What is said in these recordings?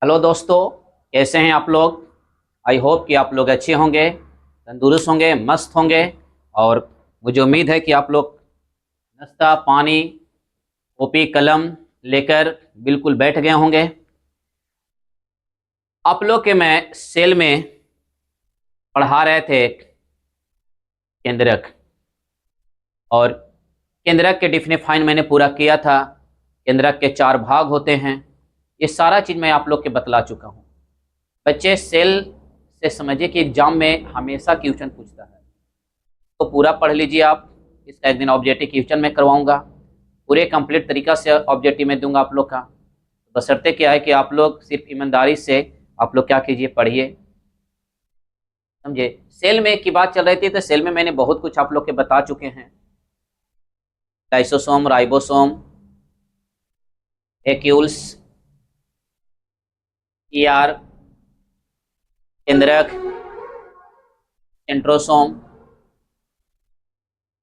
Hello दोस्तों, कैसे हैं आप लोग। आई होप कि आप लोग अच्छे होंगे, तंदुरुस्त होंगे, मस्त होंगे। और मुझे उम्मीद है कि आप लोग नाश्ता पानी कॉपी कलम लेकर बिल्कुल बैठ गए होंगे। आप लोग के मैं सेल में पढ़ा रहे थे केंद्रक, और केंद्रक के डिफिनेशन मैंने पूरा किया था। केंद्रक के 4 भाग होते हैं। ये सारा चीज़ मैं आप लोग के बतला चुका हूँ। बच्चे सेल से समझिए कि एग्जाम में हमेशा क्वेश्चन पूछता है, तो पूरा पढ़ लीजिए आप। इसका एक दिन ऑब्जेक्टिव क्वेश्चन मैं करवाऊंगा, पूरे कंप्लीट तरीका से ऑब्जेक्टिव में दूंगा आप लोग का। बशर्ते क्या है कि आप लोग सिर्फ ईमानदारी से आप लोग क्या कीजिए, पढ़िए, समझे। सेल में की बात चल रही थी, तो सेल में मैंने बहुत कुछ आप लोग के बता चुके हैं। लाइसोसोम, राइबोसोम, एक्यूल्स, ईआर, केंद्रक, सेंट्रोसोम,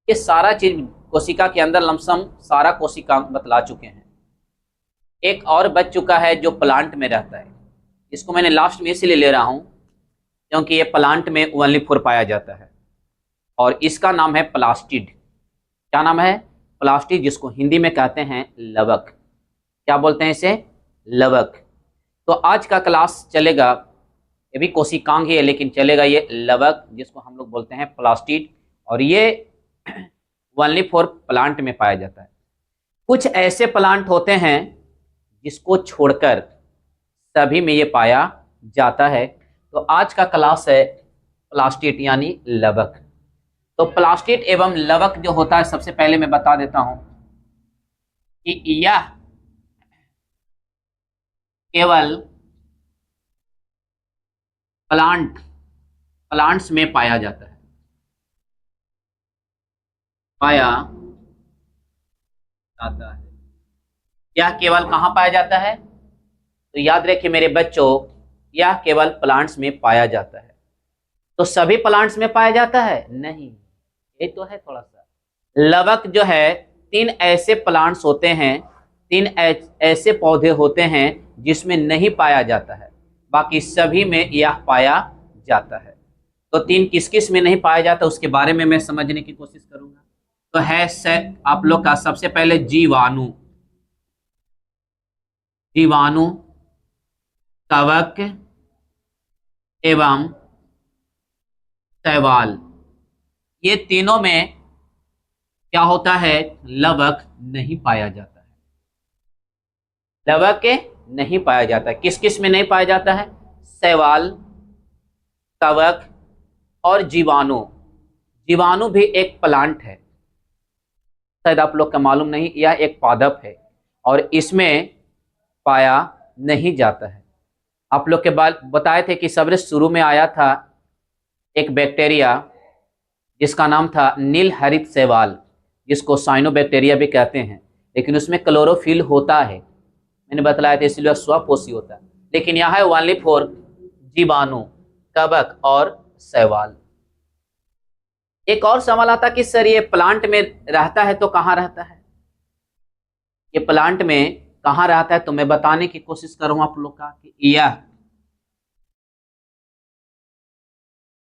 ये सारा चीज कोशिका के अंदर लमसम सारा कोशिका बतला चुके हैं। एक और बच चुका है जो प्लांट में रहता है। इसको मैंने लास्ट में इसलिए ले रहा हूं क्योंकि ये प्लांट में ओनली 4 पाया जाता है, और इसका नाम है प्लास्टिड। क्या नाम है? प्लास्टिड, जिसको हिंदी में कहते हैं लवक। क्या बोलते हैं इसे? लवक। तो आज का क्लास चलेगा, ये भी कोशिकांग ही है लेकिन चलेगा ये लवक, जिसको हम लोग बोलते हैं प्लास्टिड। और ये ओनली 4 प्लांट में पाया जाता है। कुछ ऐसे प्लांट होते हैं जिसको छोड़कर सभी में ये पाया जाता है। तो आज का क्लास है प्लास्टिड यानी लवक। तो प्लास्टिड एवं लवक जो होता है, सबसे पहले मैं बता देता हूं कि यह केवल प्लांट्स में पाया जाता है, पाया जाता है। यह केवल कहां पाया जाता है? तो याद रखिए मेरे बच्चों, यह केवल प्लांट्स में पाया जाता है। तो सभी प्लांट्स में पाया जाता है? नहीं, ये तो है थोड़ा सा। लवक जो है, 3 ऐसे प्लांट्स होते हैं, 3 ऐसे पौधे होते हैं जिसमें नहीं पाया जाता है, बाकी सभी में यह पाया जाता है। तो 3 किस किस में नहीं पाया जाता उसके बारे में मैं समझने की कोशिश करूंगा। तो है आप लोग का सबसे पहले जीवाणु। जीवाणु, कवक एवं शैवाल, ये तीनों में क्या होता है? लवक नहीं पाया जाता है। लवक नहीं पाया जाता है। किस किस में नहीं पाया जाता है? शैवाल, कवक और जीवाणु। जीवाणु भी एक प्लांट है, शायद आप लोग का मालूम नहीं, यह एक पादप है और इसमें पाया नहीं जाता है। आप लोग के बाद बताए थे कि सबसे शुरू में आया था एक बैक्टीरिया जिसका नाम था नील हरित शैवाल, जिसको साइनोबैक्टीरिया भी कहते हैं, लेकिन उसमें क्लोरोफिल होता है, मैंने बताया था, इसलिए स्वपोषी होता है। लेकिन यह है ओनली फॉर जीवाणु, कवक और शैवाल। एक और सवाल आता कि सर ये प्लांट में रहता है तो कहाँ रहता है? ये प्लांट में कहाँ रहता है? तो मैं बताने की कोशिश करूंगा आप लोग का कि यह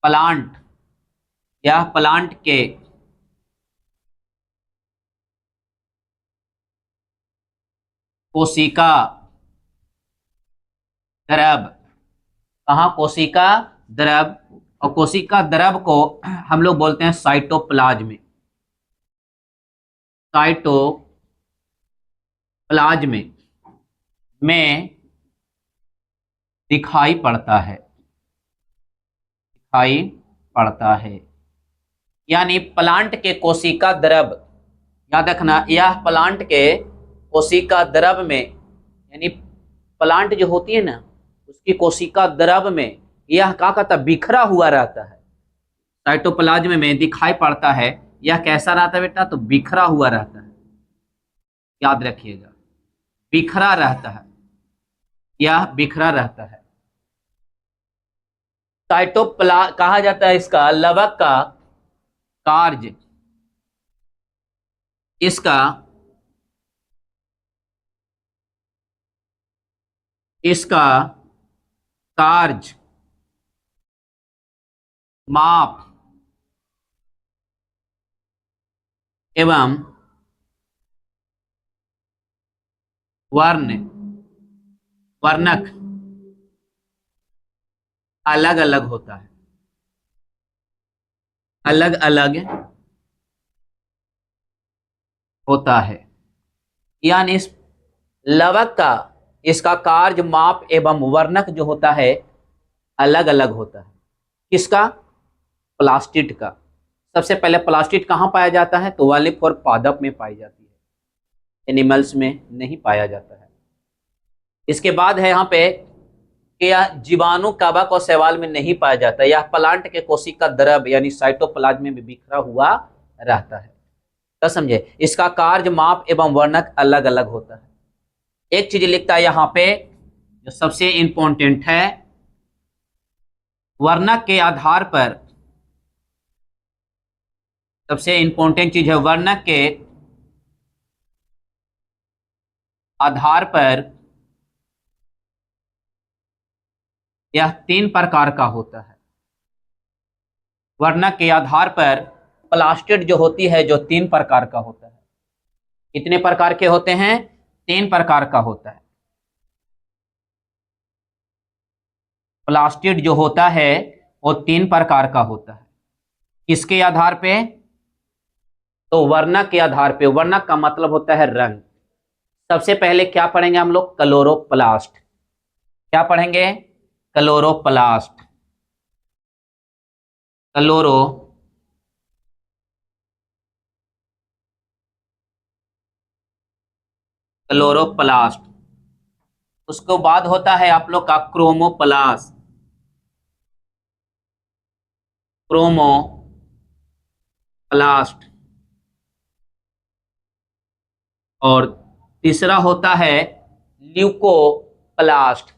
प्लांट, यह प्लांट के कोशिका द्रव, कहाँ? कोशिका द्रव। और कोशिका द्रव को हम लोग बोलते हैं साइटोप्लाज्म। साइटोप्लाज्म में दिखाई पड़ता है, दिखाई पड़ता है। यानी प्लांट के कोशिका द्रव, याद रखना, यह प्लांट के कोशिका द्रव में, यानी प्लांट जो होती है ना, उसकी कोशिका द्रव में यह क्या कहता, बिखरा हुआ रहता है। साइटोप्लाज्म में दिखाई पड़ता है। यह कैसा रहता है बेटा? तो बिखरा हुआ रहता है, याद रखिएगा, बिखरा रहता है, यह बिखरा रहता है। साइटोप्ला कहा जाता है इसका लवक का कार्य, इसका इसका कार्य माप एवं वर्णक अलग अलग होता है, अलग अलग होता है। यानी इस लवक का, इसका कार्य माप एवं वर्णक जो होता है अलग अलग होता है। किसका? प्लास्टिड का। सबसे पहले प्लास्टिड कहाँ पाया जाता है? तो वालिफ और पादप में पाई जाती है, एनिमल्स में नहीं पाया जाता है। इसके बाद है यहाँ पे कि यह जीवाणु, कवक और शैवाल में नहीं पाया जाता। यह प्लांट के कोशिका द्रव यानी साइटोप्लाज्म में बिखरा हुआ रहता है। तो समझे, इसका कार्य माप एवं वर्णक अलग अलग होता है। एक चीज लिखता है यहाँ पे जो सबसे इंपॉर्टेंट है, वर्णक के आधार पर, सबसे इंपॉर्टेंट चीज है वर्णक के आधार पर यह 3 प्रकार का होता है। वर्णक के आधार पर प्लास्टिड जो होती है जो 3 प्रकार का होता है। कितने प्रकार के होते हैं? 3 प्रकार का होता है। प्लास्टिड जो होता है वो 3 प्रकार का होता है। किसके आधार पे? तो वर्णक के आधार पे। वर्णक का मतलब होता है रंग। सबसे पहले क्या पढ़ेंगे हम लोग? क्लोरोप्लास्ट। क्या पढ़ेंगे? क्लोरोप्लास्ट। क्लोरोप्लास्ट। उसके बाद होता है आप लोग का क्रोमोप्लास्ट। क्रोमोप्लास्ट। और तीसरा होता है ल्यूकोप्लास्ट।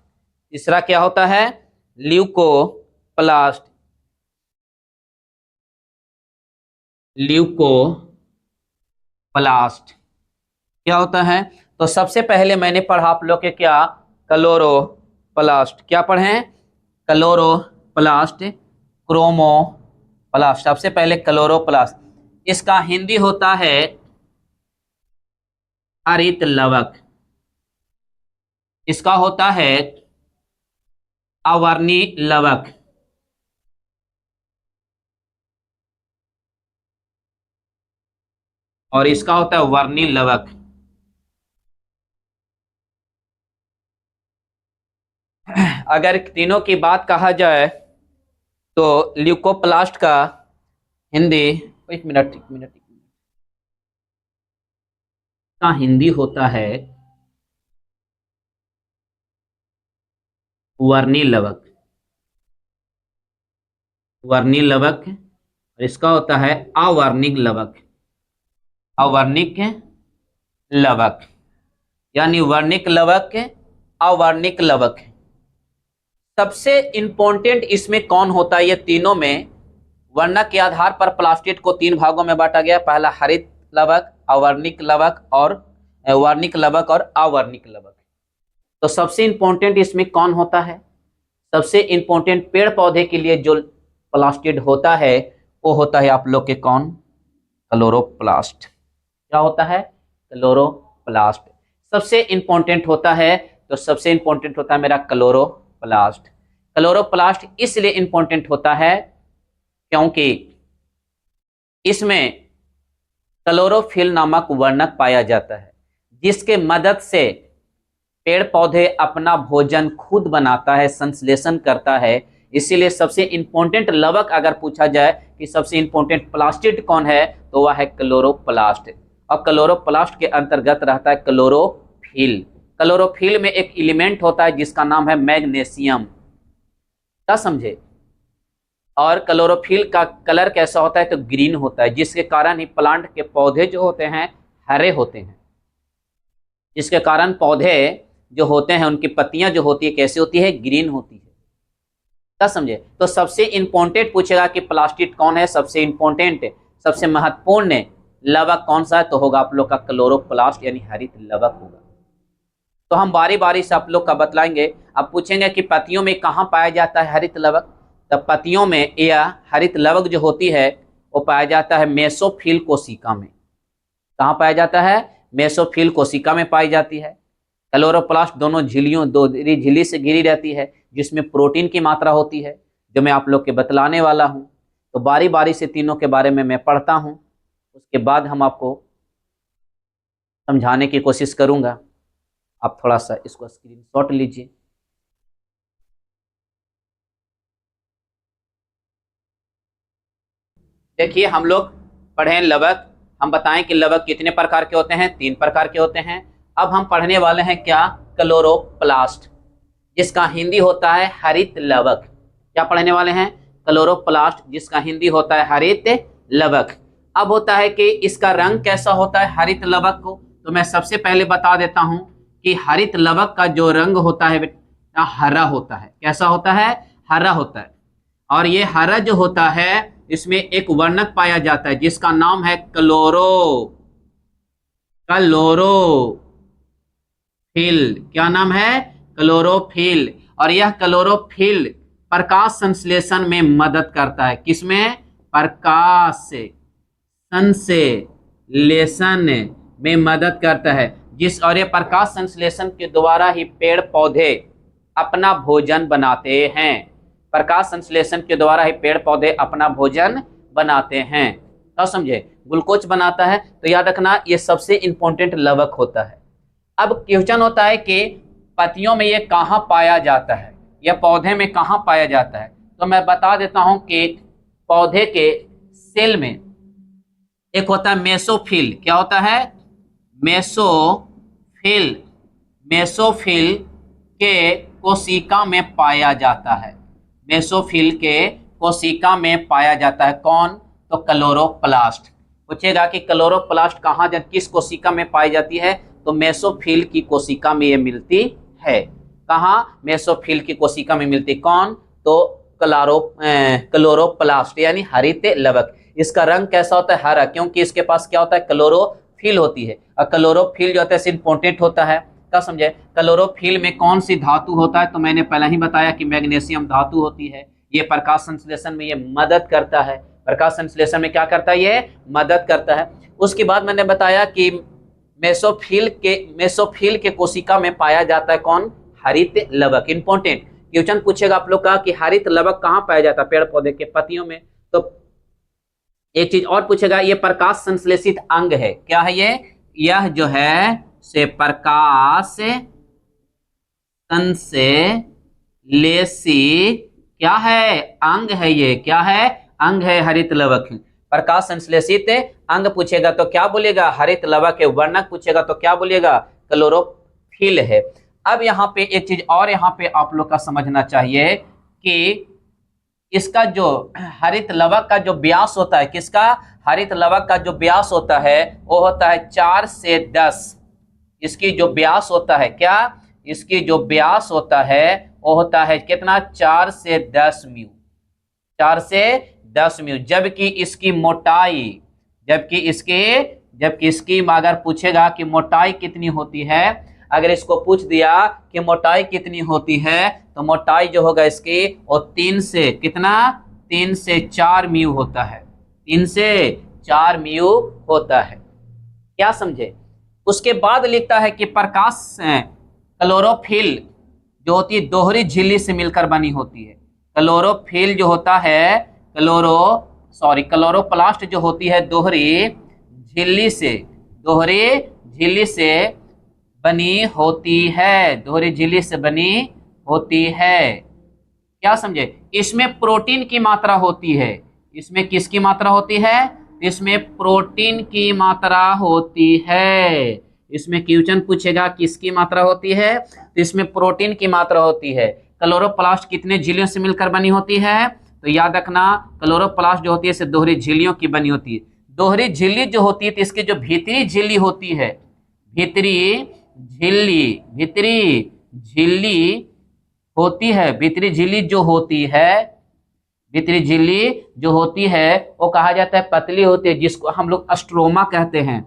तीसरा क्या होता है? ल्यूकोप्लास्ट। ल्यूकोप्लास्ट क्या होता है? तो सबसे पहले मैंने पढ़ा आप लोग के क्या? क्लोरोप्लास्ट। क्या पढ़े? Chloroplast, chromoplast. सबसे पहले क्लोरोप्लास्ट। इसका हिंदी होता है हरित लवक। इसका होता है अवर्णी लवक। और इसका होता है वर्णी लवक। अगर तीनों की बात कहा जाए तो ल्यूकोप्लास्ट का हिंदी, एक मिनट का हिंदी होता है वर्णी लवक। वर्णी लवक। और इसका होता है अवर्णिक लवक। अवर्णिक लवक यानी वर्णिक लवक, अवर्णिक लवक। सबसे इंपॉर्टेंट इसमें कौन होता है? ये तीनों में वर्णक के आधार पर प्लास्टिड को 3 भागों में बांटा गया। पहला हरित लवक, अवर्णिक लवक और वर्णिक लवक और अवर्णिक लवक। तो सबसे इंपॉर्टेंट इसमें कौन होता है? सबसे इंपॉर्टेंट पेड़ पौधे के लिए जो प्लास्टिड होता है वो होता है आप लोग के कौन? क्लोरोप्लास्ट। क्या होता है? क्लोरोप्लास्ट सबसे इंपॉर्टेंट होता है। तो सबसे इंपॉर्टेंट होता है मेरा क्लोरोप्लास्ट। क्लोरोप्लास्ट इसलिए इंपॉर्टेंट होता है क्योंकि इसमें क्लोरोफिल नामक वर्णक पाया जाता है, जिसके मदद से पेड़ पौधे अपना भोजन खुद बनाता है, संश्लेषण करता है। इसीलिए सबसे इंपॉर्टेंट लवक अगर पूछा जाए कि सबसे इंपॉर्टेंट प्लास्टिड कौन है तो वह है क्लोरोप्लास्ट। और क्लोरोप्लास्ट के अंतर्गत रहता है क्लोरोफिल। क्लोरोफिल में एक एलिमेंट होता है जिसका नाम है मैग्नीशियम। क्या समझे? और क्लोरोफिल का कलर कैसा होता है? तो ग्रीन होता है, जिसके कारण ही प्लांट के पौधे जो होते हैं हरे होते हैं। जिसके कारण पौधे जो होते हैं उनकी पत्तियां जो होती है कैसी होती है? ग्रीन होती है। क्या समझे? तो सबसे इंपॉर्टेंट पूछेगा कि प्लास्टिड कौन है, सबसे इंपॉर्टेंट, सबसे महत्वपूर्ण लवक कौन सा है? तो होगा आप लोग का क्लोरोप्लास्ट यानी हरित लवक होगा। तो हम बारी बारी से आप लोग का बतलाएंगे। अब पूछेंगे कि पत्तियों में कहाँ पाया जाता है हरित लवक, तब पत्तियों में यह हरित लवक जो होती है वो पाया जाता है मेसोफिल कोशिका में। कहाँ पाया जाता है? मेसोफिल कोशिका में पाई जाती है। क्लोरोप्लास्ट दोनों झिल्लियों, दो झिल्ली से घिरी रहती है, जिसमें प्रोटीन की मात्रा होती है, जो मैं आप लोग के बतलाने वाला हूँ। तो बारी बारी से तीनों के बारे में मैं पढ़ता हूँ, उसके बाद हम आपको समझाने की कोशिश करूंगा। आप थोड़ा सा इसको स्क्रीनशॉट लीजिए। देखिए, हम लोग पढ़े लवक, हम बताएं कि लवक कितने प्रकार के होते हैं? 3 प्रकार के होते हैं। अब हम पढ़ने वाले हैं क्या? क्लोरोप्लास्ट, जिसका हिंदी होता है हरित लवक। क्या पढ़ने वाले हैं? क्लोरोप्लास्ट, जिसका हिंदी होता है हरित लवक। अब होता है कि इसका रंग कैसा होता है हरित लवक को, तो मैं सबसे पहले बता देता हूं कि हरित लवक का जो रंग होता है बेटा हरा होता है। कैसा होता है? हरा होता है। और ये हरा जो होता है इसमें एक वर्णक पाया जाता है जिसका नाम है क्लोरोफिल। क्या नाम है? क्लोरोफिल। और यह क्लोरोफिल प्रकाश संश्लेषण में मदद करता है। किसमें? प्रकाश संश्लेषण में मदद करता है। और ये प्रकाश संश्लेषण के द्वारा ही पेड़ पौधे अपना भोजन बनाते हैं। प्रकाश संश्लेषण के द्वारा ही पेड़ पौधे अपना भोजन बनाते हैं। तो समझे? ग्लूकोज बनाता है। तो याद रखना ये सबसे इंपॉर्टेंट लवक होता है। अब क्वेश्चन होता है कि पत्तियों में ये कहाँ पाया जाता है, या पौधे में कहाँ पाया जाता है? तो मैं बता देता हूं कि पौधे के सेल में एक होता है मेसोफिल। क्या होता है? मेसोफिल। मेसोफिल के कोशिका में पाया जाता है। मेसोफिल के कोशिका में पाया जाता है। कौन? तो क्लोरोप्लास्ट। पूछेगा कि क्लोरोप्लास्ट कहाँ किस कोशिका में पाई जाती है, तो मेसोफिल की कोशिका में ये मिलती है। कहाँ? मेसोफिल की कोशिका में मिलती। कौन? तो क्लोरोप्लास्ट यानी हरित लवक। इसका रंग कैसा होता है? हरा, क्योंकि इसके पास क्या होता है? क्लोरोफिल होती है। और क्लोरोफिल जो होता है इंपॉर्टेंट होता है। क्या समझे? क्लोरोफिल में कौन सी धातु होता है? तो मैंने पहले ही बताया कि मैग्नीशियम धातु होती है। ये प्रकाश संश्लेषण में ये मदद करता है। प्रकाश संश्लेषण में क्या करता है? ये मदद करता है। उसके बाद मैंने बताया कि मेसोफिल के कोशिका में पाया जाता है कौन? हरित लवक। इंपॉर्टेंट क्वेश्चन पूछेगा आप लोग का कि हरित लवक कहाँ पाया जाता है? पेड़ पौधे के पत्तियों में। तो एक चीज और पूछेगा, ये प्रकाश संश्लेषित अंग है। क्या है ये? यह जो है से प्रकाश संश्लेषी क्या है? अंग है। ये क्या है? अंग है हरित लवक। प्रकाश संश्लेषित अंग पूछेगा तो क्या बोलेगा? हरित लवक है। वर्णक पूछेगा तो क्या बोलेगा? क्लोरोफिल है। अब यहाँ पे एक चीज और यहाँ पे आप लोग का समझना चाहिए कि इसका जो हरित लवक का जो व्यास होता है, किसका? हरित लवक का जो व्यास होता है वो होता है 4 से 10। इसकी जो व्यास होता है, क्या? इसकी जो व्यास होता है वो होता है कितना? 4 से 10 म्यू। 4 से 10 म्यू। जबकि इसकी अगर पूछेगा कि मोटाई कितनी होती है, अगर इसको पूछ दिया कि मोटाई कितनी होती है, तो मोटाई जो होगा इसकी वो 3 से कितना? 3 से 4 म्यू होता है। 3 से 4 म्यू होता है। क्या समझे? उसके बाद लिखता है कि प्रकाश क्लोरोफिल जो होती है दोहरी झिल्ली से मिलकर बनी होती है। क्लोरोफिल जो होता है क्लोरोप्लास्ट जो होती है दोहरी झिल्ली से बनी होती है। दोहरी झिल्ली से बनी होती है। क्या समझे? इसमें प्रोटीन की मात्रा होती है। इसमें किसकी मात्रा होती है? इसमें प्रोटीन की मात्रा होती है। इसमें क्वेश्चन पूछेगा किसकी मात्रा होती है, तो इसमें प्रोटीन की मात्रा होती है। क्लोरोप्लास्ट कितने झिल्लियों से मिलकर बनी होती है? तो याद रखना क्लोरोप्लास्ट जो होती है इसे दोहरी झिल्लियों की बनी होती है। दोहरी झिल्ली जो होती है तो इसकी जो भीतरी झिल्ली होती है, भीतरी झिल्ली होती है, भीतरी झिल्ली जो होती है वो कहा जाता है पतली होती है, जिसको हम लोग अस्ट्रोमा कहते हैं।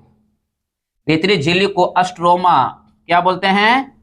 भीतरी झिल्ली को अस्ट्रोमा क्या बोलते हैं?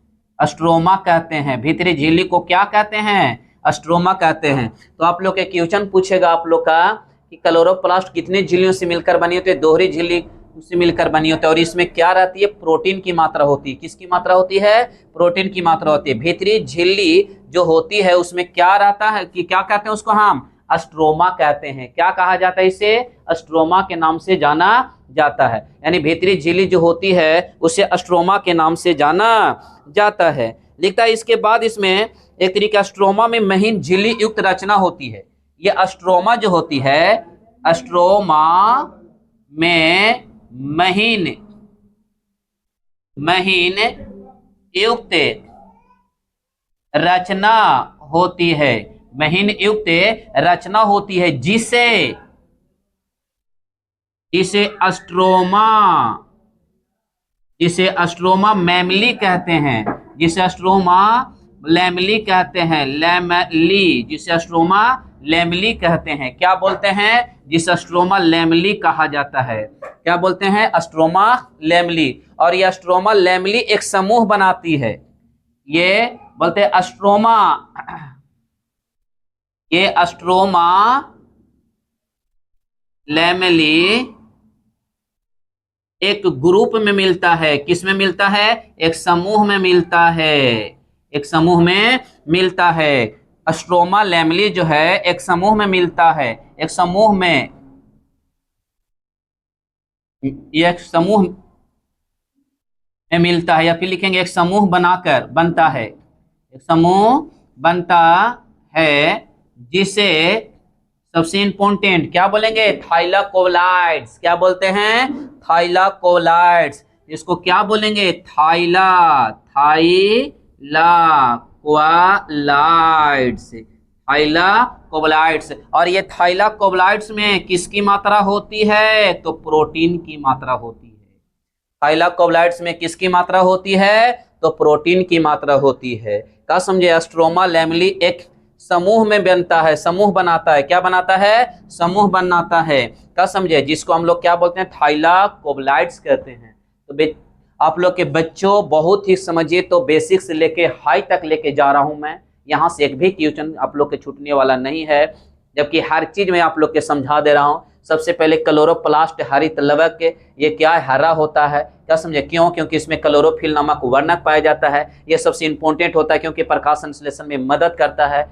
स्ट्रोमा कहते हैं। भीतरी झिल्ली को क्या कहते हैं? स्ट्रोमा कहते हैं। तो आप लोग के क्वेश्चन पूछेगा आप लोग का कि क्लोरोप्लास्ट कितने झिल्लियों से मिलकर बनी होती है? दोहरी झिल्ली से मिलकर बनी होती है। और इसमें क्या रहती है? प्रोटीन की मात्रा होती है। किसकी मात्रा होती है? प्रोटीन की मात्रा होती है। भीतरी झिल्ली जो होती है उसमें क्या रहता है कि क्या कहते हैं उसको? हम स्ट्रोमा कहते हैं। क्या कहा जाता है इसे? स्ट्रोमा के नाम से जाना जाता है। यानी भीतरी झिल्ली जो होती है उसे स्ट्रोमा के नाम से जाना जाता है। लिखता है इसके बाद इसमें एक तरीका स्ट्रोमा में महीन झिल्ली युक्त रचना होती है। ये स्ट्रोमा जो होती है, स्ट्रोमा में महीन महीन युक्त रचना होती है। महीन युक्त रचना होती है जिसे स्ट्रोमा मैमली कहते हैं। जिसे स्ट्रोमा लैमली कहते हैं। लैमली, जिसे स्ट्रोमा लैमली कहते हैं। क्या बोलते हैं? जिसे स्ट्रोमा लैमली कहा जाता है। क्या बोलते हैं? Stroma lamellae. और यह स्ट्रोमा लैमली एक समूह बनाती है। ये बोलते हैं स्ट्रोमा, ये स्ट्रोमा लैमली एक ग्रुप में मिलता है। किस में मिलता है? एक समूह में मिलता है। एक समूह में मिलता है। स्ट्रोमा लैमली जो है एक समूह में मिलता है। एक समूह में, एक समूह में मिलता है, या फिर लिखेंगे एक समूह बनाकर बनता है। एक समूह बनता है जिसे सबसे इंपॉर्टेंट क्या बोलेंगे? थाइलाकोलाइड्स। क्या बोलते हैं? थाइलाकोलाइड्स। इसको क्या बोलेंगे? थाइलाकोलाइड्स। थाइलाकोलाइड्स। और ये थाइलाकोलाइड्स में किसकी मात्रा होती है? तो प्रोटीन की मात्रा होती है। थाइलाकोलाइड्स में किसकी मात्रा होती है? तो प्रोटीन की मात्रा होती है। क्या समझे? स्ट्रोमा लैमली एक समूह में बनता है, समूह बनाता है। क्या बनाता है? समूह बनाता है। क्या समझे? जिसको हम लोग क्या बोलते हैं? थाइलाकोलाइड्स कहते हैं। तो आप लोग के बच्चों बहुत ही समझिए, तो बेसिक से लेके हाई तक लेके जा रहा हूं मैं। यहाँ से एक भी क्वेश्चन आप लोग के छूटने वाला नहीं है, जबकि हर चीज मैं आप लोग के समझा दे रहा हूं। सबसे पहले क्लोरोप्लास्ट हरित लवक, ये क्या है? हरा होता है। क्या समझे? क्यों? क्योंकि इसमें क्लोरोफिल नामक वर्णक पाया जाता है। ये सबसे इंपॉर्टेंट होता है क्योंकि प्रकाश संश्लेषण में मदद करता है।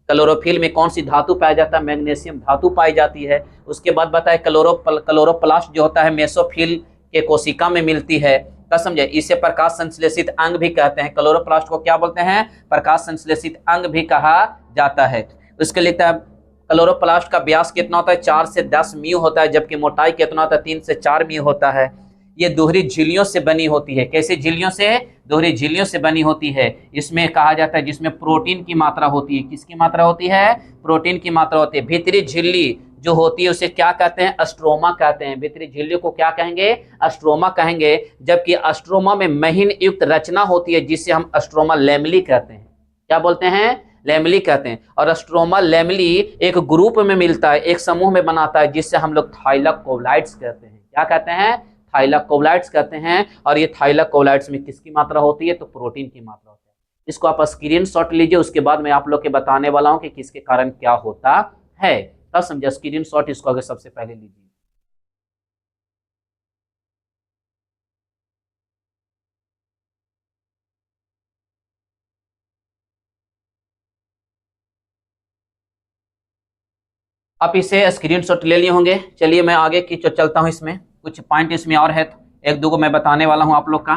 क्लोरोफिल में कौन सी धातु पाया जाता है? मैग्नीशियम धातु पाई जाती है। उसके बाद बताए क्लोरोप्लास्ट जो होता है मेसोफिल के कोशिका में मिलती है। क्या समझे? इसे प्रकाश संश्लेषित अंग भी कहते हैं। क्लोरोप्लास्ट को क्या बोलते हैं? प्रकाश संश्लेषित अंग भी कहा जाता है। उसके लिखता है क्लोरोप्लास्ट का व्यास कितना होता है? 4 से 10 म्यू होता है, जबकि मोटाई कितना होता है? 3 से 4 म्यू होता है। ये दोहरी झिल्लियों से बनी होती है। कैसी झिल्लियों से? दोहरी झिल्लियों से बनी होती है। इसमें कहा जाता है जिसमें प्रोटीन की मात्रा होती है। किसकी मात्रा होती है? प्रोटीन की मात्रा होती है। भीतरी झिल्ली जो होती है उसे क्या कहते हैं? स्ट्रोमा कहते हैं। भीतरी झिल्ली को क्या कहेंगे? स्ट्रोमा कहेंगे। जबकि स्ट्रोमा में महीन युक्त रचना होती है जिसे हम स्ट्रोमा लैमली कहते हैं। क्या बोलते हैं? लैमली कहते हैं। और स्ट्रोमा लैमली एक ग्रुप में मिलता है, एक समूह में बनाता है, जिससे हम लोग थाइलाकोलाइड्स कहते हैं। क्या कहते हैं? थाइलाकोलाइड्स कहते हैं। और ये थाइलाकोलाइड्स में किसकी मात्रा होती है? तो प्रोटीन की मात्रा होती है। इसको आप स्क्रीनशॉट लीजिए, उसके बाद मैं आप लोग के बताने वाला हूं कि किसके कारण क्या होता है। तब समझे? स्क्रीनशॉट इसको अगर सबसे पहले लीजिए। आप इसे स्क्रीनशॉट ले लिए होंगे। चलिए मैं आगे की चलता हूं। इसमें कुछ पॉइंट इसमें और है, तो एक दो को मैं बताने वाला हूं आप लोग का।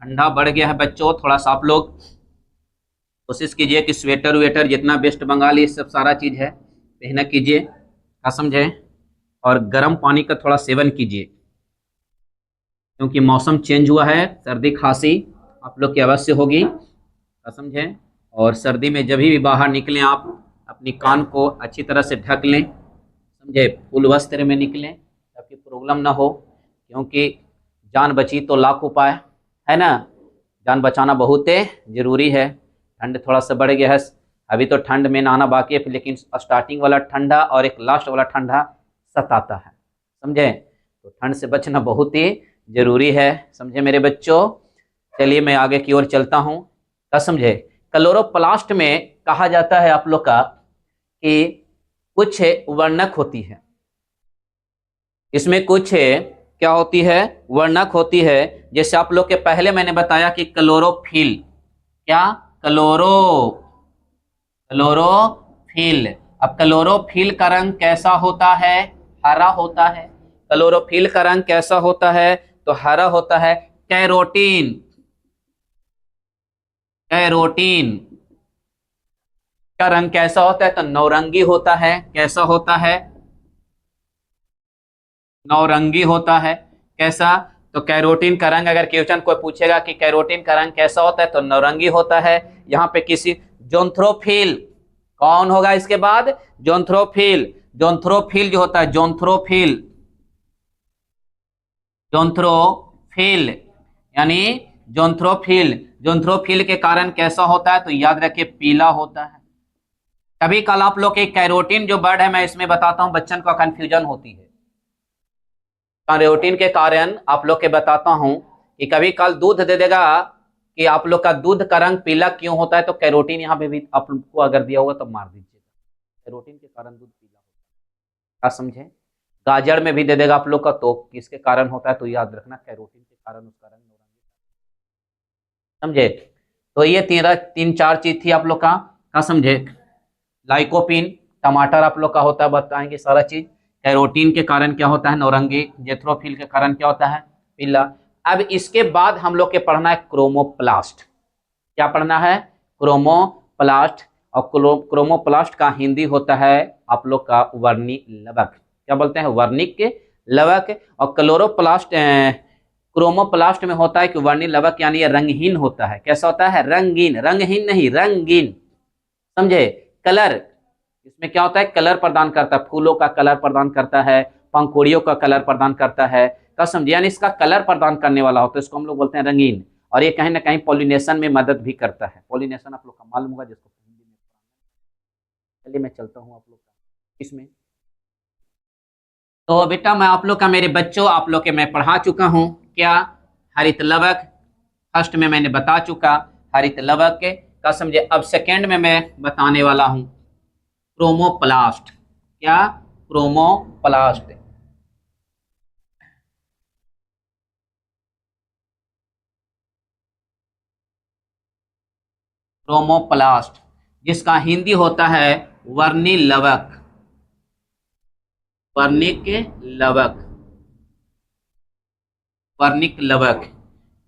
ठंडा बढ़ गया है बच्चों, थोड़ा सा आप लोग कोशिश कीजिए कि स्वेटर वेटर जितना वेस्ट बंगाल ये सब सारा चीज है पहना कीजिए। क्या समझे? और गर्म पानी का थोड़ा सेवन कीजिए, क्योंकि मौसम चेंज हुआ है। सर्दी खांसी आप लोग की अवश्य होगी। क्या समझे? और सर्दी में जब भी बाहर निकलें आप अपनी कान को अच्छी तरह से ढक लें। समझे? फुल वस्त्र में निकलें ताकि प्रॉब्लम ना हो, क्योंकि जान बची तो लाख उपाय, है ना। जान बचाना बहुत जरूरी है। ठंड थोड़ा सा बढ़ गया है। अभी तो ठंड में नहाना बाकी है, लेकिन स्टार्टिंग वाला ठंडा और एक लास्ट वाला ठंडा सताता है। समझे? तो ठंड से बचना बहुत ही जरूरी है। समझे मेरे बच्चों? चलिए मैं आगे की ओर चलता हूं। क्या समझे? क्लोरोप्लास्ट में कहा जाता है आप लोग का कि कुछ वर्णक होती है, इसमें कुछ क्या होती है? वर्णक होती है। जैसे आप लोग के पहले मैंने बताया कि क्लोरोफिल, क्या? Chloro chlorophyll. अब क्लोरोफिल का रंग कैसा होता है? हरा होता है। क्लोरोफिल का रंग कैसा होता है? तो हरा होता है। कैरोटीन, कैरोटीन का रंग कैसा होता है? तो नौरंगी होता है। कैसा होता है? नौरंगी होता है। कैसा? तो कैरोटीन का रंग, अगर क्वेश्चन कोई पूछेगा कि कैरोटीन का रंग कैसा होता है, तो नौरंगी होता है। यहाँ पे किसी जोंथ्रोफिल, कौन होगा इसके बाद? जोंथ्रोफिल। जोंथ्रोफिल जो होता है, जोंथ्रोफिल, जोंथ्रोफिल यानी जोंथ्रोफिल, जोंथ्रोफिल के कारण कैसा होता है? तो याद रखिए पीला होता है। कभी कल आप लोग के कैरोटीन जो वर्ड है मैं इसमें बताता हूं, बच्चन को कंफ्यूजन होती है। कैरोटीन के कारण आप लोग के बताता हूं कि कभी कल दूध दे देगा कि आप लोग का दूध का रंग पीला क्यों होता है, तो कैरोटीन यहाँ पे भी आप लोग को अगर दिया होगा तो मार दीजिएगा। कैरोटीन के कारण दूध पीला होता है। क्या समझे? गाजर में भी दे देगा आप लोग का, तो किसके कारण होता है? तो याद रखना कैरोटीन के कारण उसका रंग नौरंगी। समझे? तो ये तीन चार चीज थी आप लोग का। क्या समझे? लाइकोपिन, टमाटर आप लोग का होता है, बताएंगे सारा चीज। कैरोटीन के कारण क्या होता है? नौरंगी। जेथ्रोफिल के कारण क्या होता है? पीला। अब इसके बाद हम लोग के पढ़ना है क्रोमोप्लास्ट। क्या पढ़ना है? क्रोमोप्लास्ट। और क्रोमोप्लास्ट का हिंदी होता है आप लोग का वर्णी लवक। क्या बोलते हैं? वर्णिक लवक। और क्लोरोप्लास्ट क्रोमोप्लास्ट में होता है कि वर्णी लवक, यानी ये रंगहीन होता है। कैसा होता है? रंगीन, रंगहीन नहीं, रंगीन। समझे? कलर, इसमें क्या होता है? कलर प्रदान करता है, फूलों का कलर प्रदान करता है, पंखुड़ियों का कलर प्रदान करता है। क्या समझे? यानी इसका कलर प्रदान करने वाला होता है, इसको हम लोग बोलते हैं रंगीन। और ये कहीं ना कहीं पॉलिनेशन में मदद भी करता है। पॉलिनेशन आप लोग का मालूम होगा, जिसको हिंदी में। चलिए मैं चलता हूँ आप लोग का इसमें। तो बेटा मैं आप लोग का, मेरे बच्चों, आप लोग के मैं पढ़ा चुका हूँ क्या? हरित लवक फर्स्ट में मैंने बता चुका, हरित लवक के। क्या समझे? अब सेकेंड में मैं बताने वाला हूँ क्रोमोप्लास्ट। क्या? क्रोमोप्लास्ट। क्रोमोप्लास्ट जिसका हिंदी होता है वर्णी लवक, वर्णिक लवक, वर्णिक लवक।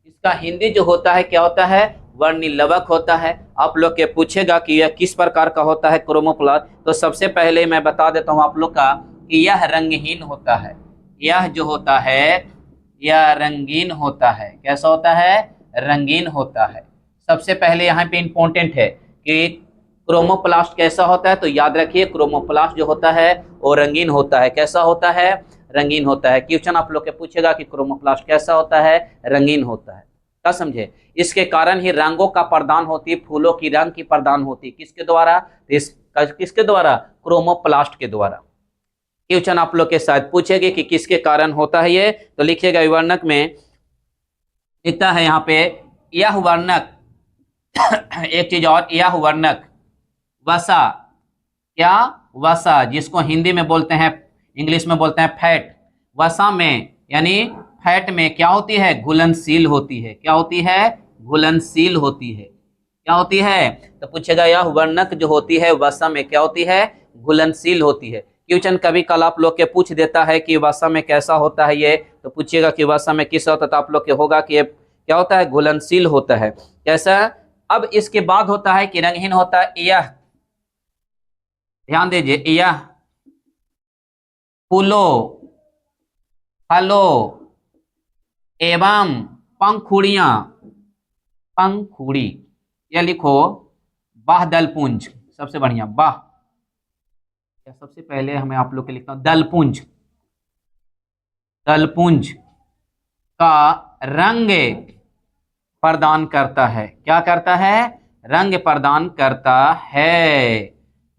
इसका हिंदी जो होता है क्या होता है? वर्णी लवक होता है। आप लोग के पूछेगा कि यह किस प्रकार का होता है क्रोमोप्लास्ट, तो सबसे पहले मैं बता देता हूं आप लोग का कि यह रंगहीन होता है। यह जो होता है यह रंगीन होता है। कैसा होता है? रंगीन होता है। सबसे पहले यहाँ पे इंपॉर्टेंट है कि क्रोमोप्लास्ट कैसा होता है, तो याद रखिए क्रोमोप्लास्ट जो होता है वो रंगीन होता है। कैसा होता है? रंगीन होता है। क्वेश्चन आप लोग के पूछेगा कि क्रोमोप्लास्ट कैसा होता है? रंगीन होता है। क्या समझे? इसके कारण ही रंगों का प्रदान होती है, फूलों की रंग की प्रदान होती है। किसके द्वारा? किसके द्वारा? क्रोमोप्लास्ट के द्वारा। क्वेश्चन आप लोग के साथ पूछेगे कि किसके कारण होता है ये, तो लिखिएगा विवरणक में लिखता है यहाँ पे यह वर्णक एक चीज और, यह वर्णक वसा, क्या? वसा, जिसको हिंदी में बोलते हैं, इंग्लिश में बोलते हैं फैट। वसा में यानी फैट में क्या होती है? घुलनशील होती है। क्या होती है? घुलनशील होती है। क्या होती है? तो पूछेगा यह वर्णक जो होती है वसा में क्या होती है? घुलनशील होती है। क्वेश्चन कभी कल आप लोग के पूछ देता है कि वसा में कैसा होता है ये, तो पूछिएगा कि वसा में किस होता है, तो आप लोग के होगा कि ये क्या होता है? घुलनशील होता है। कैसा? अब इसके बाद होता है कि रंगहीन होता है। यह, ध्यान दीजिए, यह फूलों, फलों एवं पंखुड़ियां, पंखुड़ी, यह लिखो बाह दलपुंज। सबसे बढ़िया बाह, या सबसे पहले हमें आप लोग के लिखता हूं दलपुंज, दलपुंज का रंग प्रदान करता है। क्या करता है? रंग प्रदान करता है।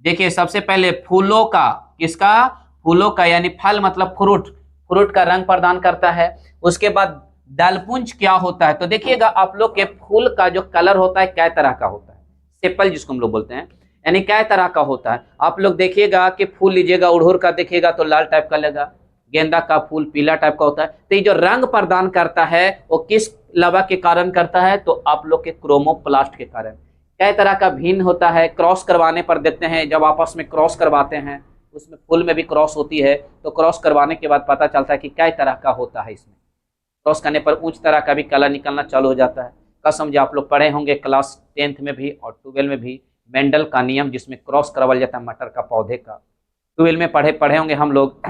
देखिए सबसे पहले फूलों का, किसका? फूलों का यानी फल मतलब फ्रूट, फ्रूट का रंग प्रदान करता है। उसके बाद दलपुंज क्या होता है, तो देखिएगा आप लोग के फूल का जो कलर होता है कै तरह का होता है, सेपल जिसको हम लोग बोलते हैं, यानी कै तरह का होता है। आप लोग देखिएगा कि फूल लीजिएगा, अड़हुल का देखिएगा तो लाल टाइप का लगेगा, गेंदा का फूल पीला टाइप का होता है। तो ये जो रंग प्रदान करता है वो किस लवक के कारण करता है, तो आप लोग के क्रोमोप्लास्ट के कारण। कई तरह का भिन्न होता है, क्रॉस करवाने पर देखते हैं, जब आपस में क्रॉस करवाते हैं उसमें फूल में भी क्रॉस होती है, तो क्रॉस करवाने के बाद पता चलता है कि कई तरह का होता है। इसमें क्रॉस करने पर उच्च तरह का भी कलर निकलना चालू हो जाता है। कसम जो आप लोग पढ़े होंगे क्लास 10th में भी और 12 में भी, मेंडल का नियम जिसमें क्रॉस करवाया जाता है मटर का पौधे का, 12 में पढ़े होंगे हम लोग।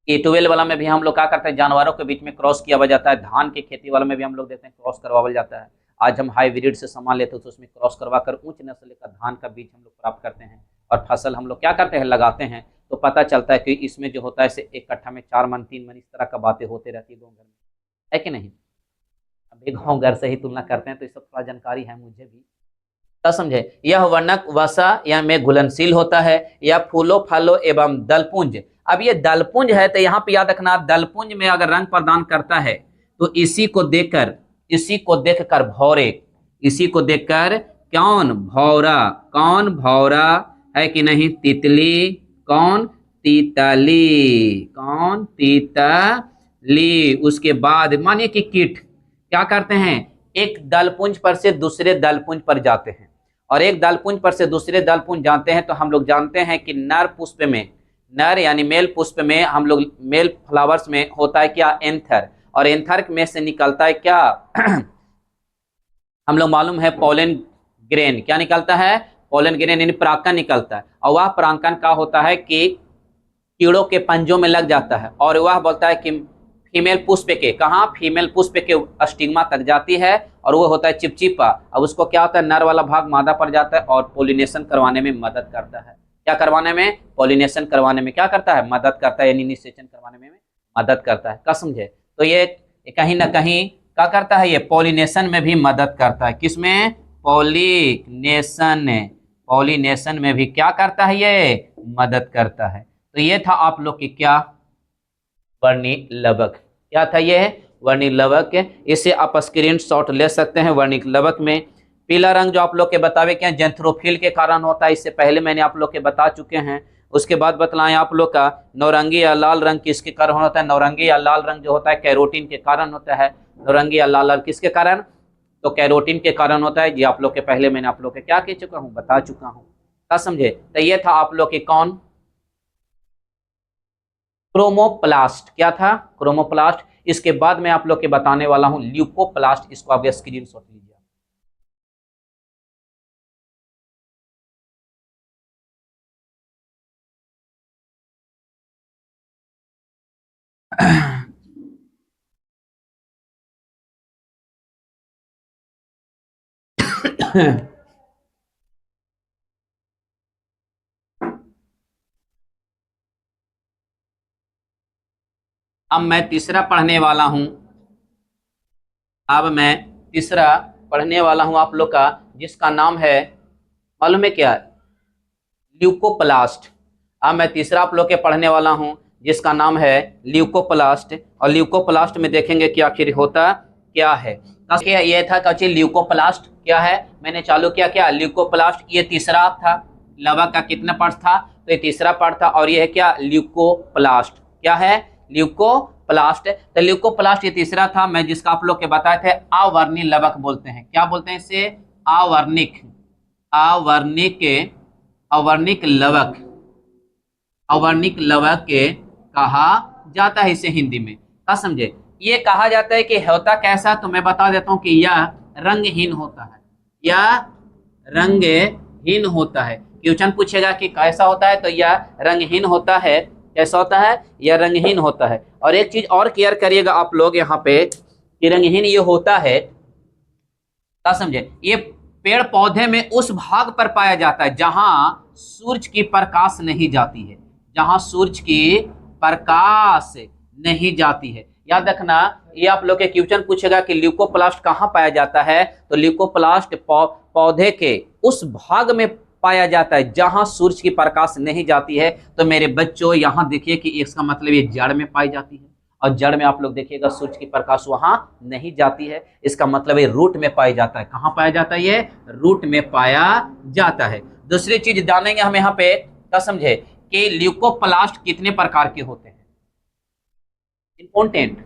कि 12 वाला में भी हम लोग क्या करते हैं, जानवरों के बीच में क्रॉस किया हुआ जाता है। धान की खेती वाला में भी हम लोग देखते हैं क्रॉस करवाया जाता है। आज हम हाइब्रिड से सामान लेते हैं तो उसमें क्रॉस करवा कर उच्च नस्ल का धान का बीज हम लोग प्राप्त करते हैं और फसल हम लोग क्या करते हैं, लगाते हैं। तो पता चलता है कि इसमें जो होता है इसे एक कट्ठा में 4 मन 3 मन इस तरह का बातें होते रहती है गाँव घर में, है कि नहीं। अभी गाँव घर से ही तुलना करते हैं तो इस सब थोड़ा जानकारी है मुझे भी, तो समझे। यह वर्णक वसा या में घुलनशील होता है, या फूलों फलों एवं दलपुंज। अब ये दलपुंज है तो यहाँ पे याद रखना, दलपुंज में अगर रंग प्रदान करता है तो इसी को देखकर भौरे, इसी को देखकर कौन भौरा, कौन भौरा है कि नहीं, तितली, कौन तीतली, कौन तीतली। उसके बाद मानिए कि कीट क्या करते हैं, एक दलपुंज पर से दूसरे दलपुंज पर जाते हैं, और एक दलपुंज पर से दूसरे दलपुंज जाते हैं। तो हम लोग जानते हैं कि नर पुष्प में, नर यानी मेल पुष्प में हम लोग, मेल फ्लावर्स में होता है क्या, एंथर, और एंथर में से निकलता है क्या हम लोग मालूम है पोलन ग्रेन, क्या निकलता है, पोलन ग्रेन यानी परागकण निकलता है। और वह परागकण का होता है कि कीड़ों के पंजों में लग जाता है, और वह बोलता है कि फीमेल पुष्प के, कहाँ, फीमेल पुष्प के स्टिग्मा तक जाती है, और वो होता है चिपचिपा। अब उसको क्या होता है, नर वाला भाग मादा पर जाता है और पोलिनेशन करवाने में मदद करता है। क्या करवाने में, पोलिनेशन करवाने में क्या करता है, मदद करता है, यानी निषेचन करवाने में मदद करता है। क्या समझे। तो ये कहीं ना कहीं क्या करता है, ये पोलिनेशन में भी मदद करता है। किसमें, पोलिनेशन, पोलिनेशन में भी क्या करता है, ये मदद करता है। तो ये था आप लोग की क्या, वर्णिक लवक। क्या था ये, वर्णिक लवक। इसे आप स्क्रीन शॉट ले सकते हैं। वर्णिक लवक में पीला रंग जो आप लोग के बतावे क्या, जेंथ्रोफिल के कारण होता है, इससे पहले मैंने आप लोग के बता चुके हैं। उसके बाद बतलाएं आप लोग का नौरंगी या लाल रंग किसके कारण होता है, नौरंगी या लाल रंग जो होता है कैरोटीन के कारण होता है। नौरंगी या लाल रंग किसके कारण, तो कैरोटीन के कारण होता है। ये आप लोग के पहले मैंने आप लोग के क्या कह चुका हूँ, बता चुका हूँ। क्या समझे। तो ये था आप लोग के कौन, क्रोमोप्लास्ट। क्या था, क्रोमोप्लास्ट। इसके बाद मैं आप लोग के बताने वाला हूं ल्यूकोप्लास्ट। इसको आप स्क्रीन शॉट लीजिए। अब मैं तीसरा पढ़ने वाला हूं, अब मैं तीसरा पढ़ने वाला हूं आप लोग का, जिसका नाम है, मालूम है क्या, ल्यूकोप्लास्ट। अब मैं तीसरा आप लोग के पढ़ने वाला हूं जिसका नाम है ल्यूकोप्लास्ट। और ल्यूकोप्लास्ट में देखेंगे कि आखिर होता क्या है। ये था कच्ची ल्यूकोप्लास्ट क्या है, मैंने चालू किया क्या, ल्यूकोप्लास्ट। ये तीसरा था, लवक का कितना पार्ट था, तो ये तीसरा पार्ट था। और ये है क्या, ल्यूकोप्लास्ट। क्या है, ल्यूकोप्लास्ट। तो ल्यूकोप्लास्ट ये तीसरा था, मैं जिसका आप लोग के बताए थे अवर्णिक लवक बोलते हैं। क्या बोलते हैं इसे, अवर्णिक, अवर्णिक, अवर्णिक लवक, अवर्णिक लवक के कहा जाता है इसे हिंदी में। क्या समझे। ये कहा जाता है कि होता कैसा, तो मैं बता देता हूं कि यह रंगहीन होता है, यह रंगहीन होता है। क्वेश्चन पूछेगा कि कैसा होता है, तो यह रंगहीन होता है। कैसा होता है, यह रंगहीन होता है। और एक चीज और क्लियर करिएगा आप लोग यहाँ पे कि रंगहीन ये होता है, क्या समझे, ये पेड़ पौधे में उस भाग पर पाया जाता है जहां सूरज की प्रकाश नहीं जाती है, जहां सूरज की प्रकाश नहीं जाती है। याद रखना, ये आप लोग के क्वेश्चन पूछेगा कि ल्यूकोप्लास्ट कहाँ पाया जाता है, तो ल्यूकोप्लास्ट पौधे के उस भाग में पाया जाता है, जहां सूरज की प्रकाश नहीं जाती है। तो मेरे बच्चों यहां देखिए कि इसका मतलब ये जड़ में पाई जाती है, और जड़ में आप लोग देखिएगा सूरज की प्रकाश वहां नहीं जाती है, इसका मतलब ये रूट में पाया जाता है। कहां पाया जाता है? ये रूट में पाया जाता है। दूसरी चीज जानेंगे हम यहाँ पे, क्या समझे, कि ल्यूकोप्लास्ट कितने प्रकार के होते हैं। इंपॉर्टेंट,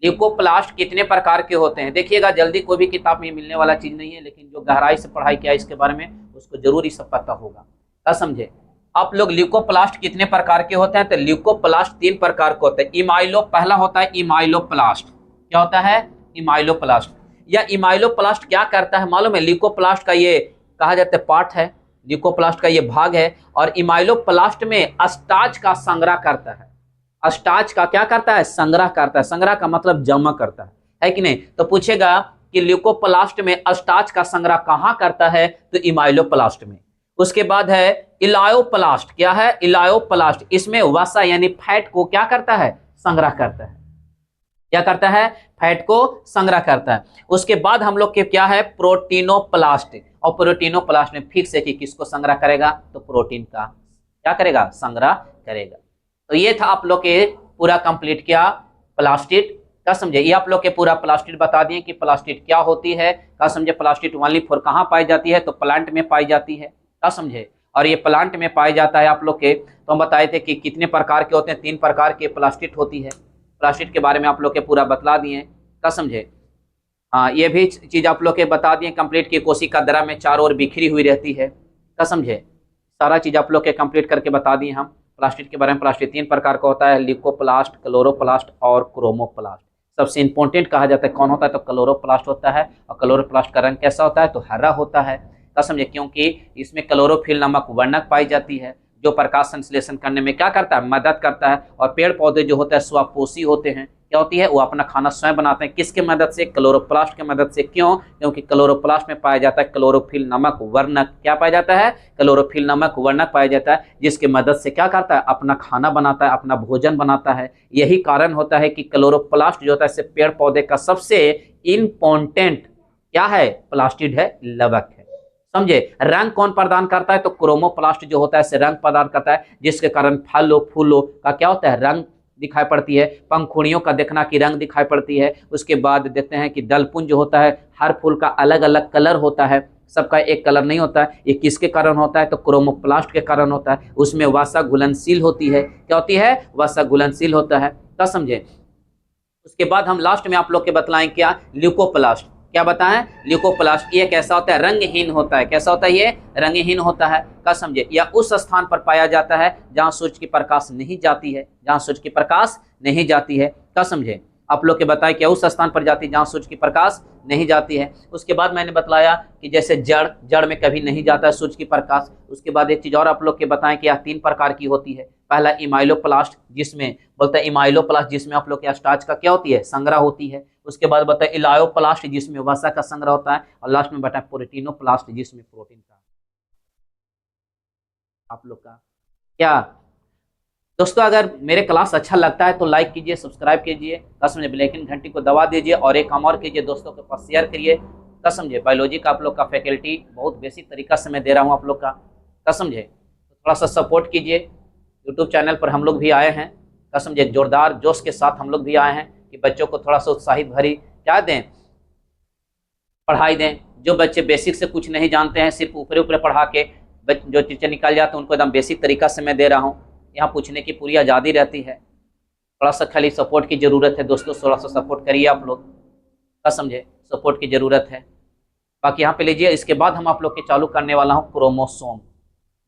ल्यूकोप्लास्ट कितने प्रकार के होते हैं। देखिएगा जल्दी कोई भी किताब में मिलने वाला चीज नहीं है, लेकिन जो गहराई से पढ़ाई किया इसके बारे में उसको जरूर ये सब पता होगा। क्या समझे आप लोग? ल्यूकोप्लास्ट कितने प्रकार के होते हैं? तो ल्यूकोप्लास्ट 3 प्रकार के होते हैं। इमाइलो पहला होता है इमाइलोप्लास्ट। क्या होता है? इमाइलोप्लास्ट। या इमाइलोप्लास्ट क्या करता है मालूम है? ल्यूकोप्लास्ट का ये कहा जाता है पार्ट है, ल्यूकोप्लास्ट का ये भाग है, और इमाइलोप्लास्ट में स्टार्च का संग्रह करता है। स्टार्च का क्या करता है? संग्रह करता है। संग्रह का मतलब जमा करता है कि नहीं? तो पूछेगा कि ल्यूकोप्लास्ट में स्टार्च का संग्रह कहां करता है? तो इमाइलोप्लास्ट में। उसके बाद है इलायोप्लास्ट। क्या है? इलायोप्लास्ट। इसमें वसा यानी फैट को क्या करता है? संग्रह करता है। क्या करता है? फैट को संग्रह करता है। उसके बाद हम लोग के क्या है? प्रोटीनोप्लास्ट। और प्रोटीनोप्लास्ट में फिक्स है कि किसको संग्रह करेगा? तो प्रोटीन का क्या करेगा? संग्रह करेगा। तो ये था आप लोग के पूरा कंप्लीट किया प्लास्टिड। क्या समझे? ये आप लोग के पूरा प्लास्टिड बता दिए कि प्लास्टिड क्या होती है। क्या समझे? प्लास्टिड ओनली फॉर कहाँ पाई जाती है? तो प्लांट में पाई जाती है। क्या समझे? और ये प्लांट में पाया जाता है आप लोग के, तो हम बताए थे कि कितने प्रकार के होते हैं। 3 प्रकार के प्लास्टिड होती है। प्लास्टिड के बारे में आप लोग के पूरा बतला दिए। क्या समझे? हाँ, ये भी चीज आप लोग के बता दिए कंप्लीट की कोशिका दरा में चारों ओर बिखरी हुई रहती है। क्या समझे? सारा चीज आप लोग के कंप्लीट करके बता दिए हम प्लास्टिड के बारे में। प्लास्टिड 3 प्रकार का होता है, ल्यूकोप्लास्ट, क्लोरोप्लास्ट और क्रोमोप्लास्ट। सबसे इंपॉर्टेंट कहा जाता है कौन होता है? तो क्लोरोप्लास्ट होता है। और क्लोरोप्लास्ट का रंग कैसा होता है? तो हरा होता है। क्या समझे? क्योंकि इसमें क्लोरोफिल नामक वर्णक पाई जाती है, जो प्रकाश संश्लेषण करने में क्या करता है? मदद करता है। और पेड़ पौधे जो होते हैं स्वपोषी होते हैं। क्या होती है? वो अपना खाना स्वयं बनाते हैं। किसके मदद से? क्लोरोप्लास्ट के मदद से। क्यों? क्योंकि क्लोरोप्लास्ट में पाया जाता है क्लोरोफिल नामक वर्णक। क्या पाया जाता है? क्लोरोफिल नामक वर्णक पाया जाता है, जिसके मदद से क्या करता है? अपना खाना बनाता है, अपना भोजन बनाता है। यही कारण होता है कि क्लोरोप्लास्ट जो होता है पेड़ पौधे का सबसे इंपॉर्टेंट क्या है? प्लास्टिड है, लवक है। समझे? रंग कौन प्रदान करता है? तो क्रोमोप्लास्ट जो होता है रंग प्रदान करता है, जिसके कारण फलों फूलों का क्या होता है? रंग दिखाई पड़ती है। पंखुड़ियों का देखना कि रंग दिखाई पड़ती है। उसके बाद देखते हैं कि दलपुंज जो होता है, हर फूल का अलग अलग कलर होता है, सबका एक कलर नहीं होता है। ये किसके कारण होता है? तो क्रोमोप्लास्ट के कारण होता है। उसमें वसा घुलनशील होती है। क्या होती है? वसा घुलनशील होता है। क्या समझे? उसके बाद हम लास्ट में आप लोग के बतलाएं क्या? ल्यूकोप्लास्ट। क्या बताएं? ल्यूकोप्लास्ट ये कैसा होता है? रंगहीन होता है। कैसा होता है? ये रंगहीन होता है। क्या समझे? या उस स्थान पर पाया जाता है जहां सूरज की प्रकाश नहीं जाती है, जहां सूरज की प्रकाश नहीं जाती है। क्या समझे? आप लोग के बताए क्या उस स्थान पर जाती है जहां सूरज की प्रकाश नहीं जाती है। उसके बाद मैंने बतलाया कि जैसे जड़, जड़ में कभी नहीं जाता है सूरज की प्रकाश। उसके बाद एक चीज और आप लोग के बताएं कि यह 3 प्रकार की होती है। पहला इमाइलोप्लास्ट, जिसमें बोलते हैं इमाइलोप्लास्ट, जिसमें आप लोग के स्टार्च का क्या होती है? संग्रह होती है। उसके बाद बताए इलायोप्लास्ट, जिसमें वसा का संग्रह होता है। और लास्ट में बताए प्रोटीनोप्लास्ट, जिसमें प्रोटीन का। आप लोग का क्या दोस्तों, अगर मेरे क्लास अच्छा लगता है तो लाइक कीजिए, सब्सक्राइब कीजिए। क्या समझे? बेल आइकन घंटी को दबा दीजिए, और एक काम और कीजिए, दोस्तों के पास शेयर करिए। क्या समझे? बायोलॉजी का आप लोग का फैकल्टी बहुत बेसिक तरीका से मैं दे रहा हूँ आप लोग का। क्या समझे? तो थोड़ा सा सपोर्ट कीजिए। यूट्यूब चैनल पर हम लोग भी आए हैं। क्या समझे? जोरदार जोश के साथ हम लोग भी आए हैं कि बच्चों को थोड़ा सा उत्साहित भरी क्या दें? पढ़ाई दें। जो बच्चे बेसिक से कुछ नहीं जानते हैं, सिर्फ ऊपरे ऊपरे पढ़ा के जो टीचर निकाल जाते हैं, उनको एकदम बेसिक तरीका से मैं दे रहा हूँ। यहाँ पूछने की पूरी आज़ादी रहती है। थोड़ा सा खाली सपोर्ट की ज़रूरत है दोस्तों, थोड़ा सा सपोर्ट करिए आप लोग। क्या समझे? सपोर्ट की ज़रूरत है। बाकी यहाँ पे लीजिए, इसके बाद हम आप लोग के चालू करने वाला हूँ क्रोमोसोम,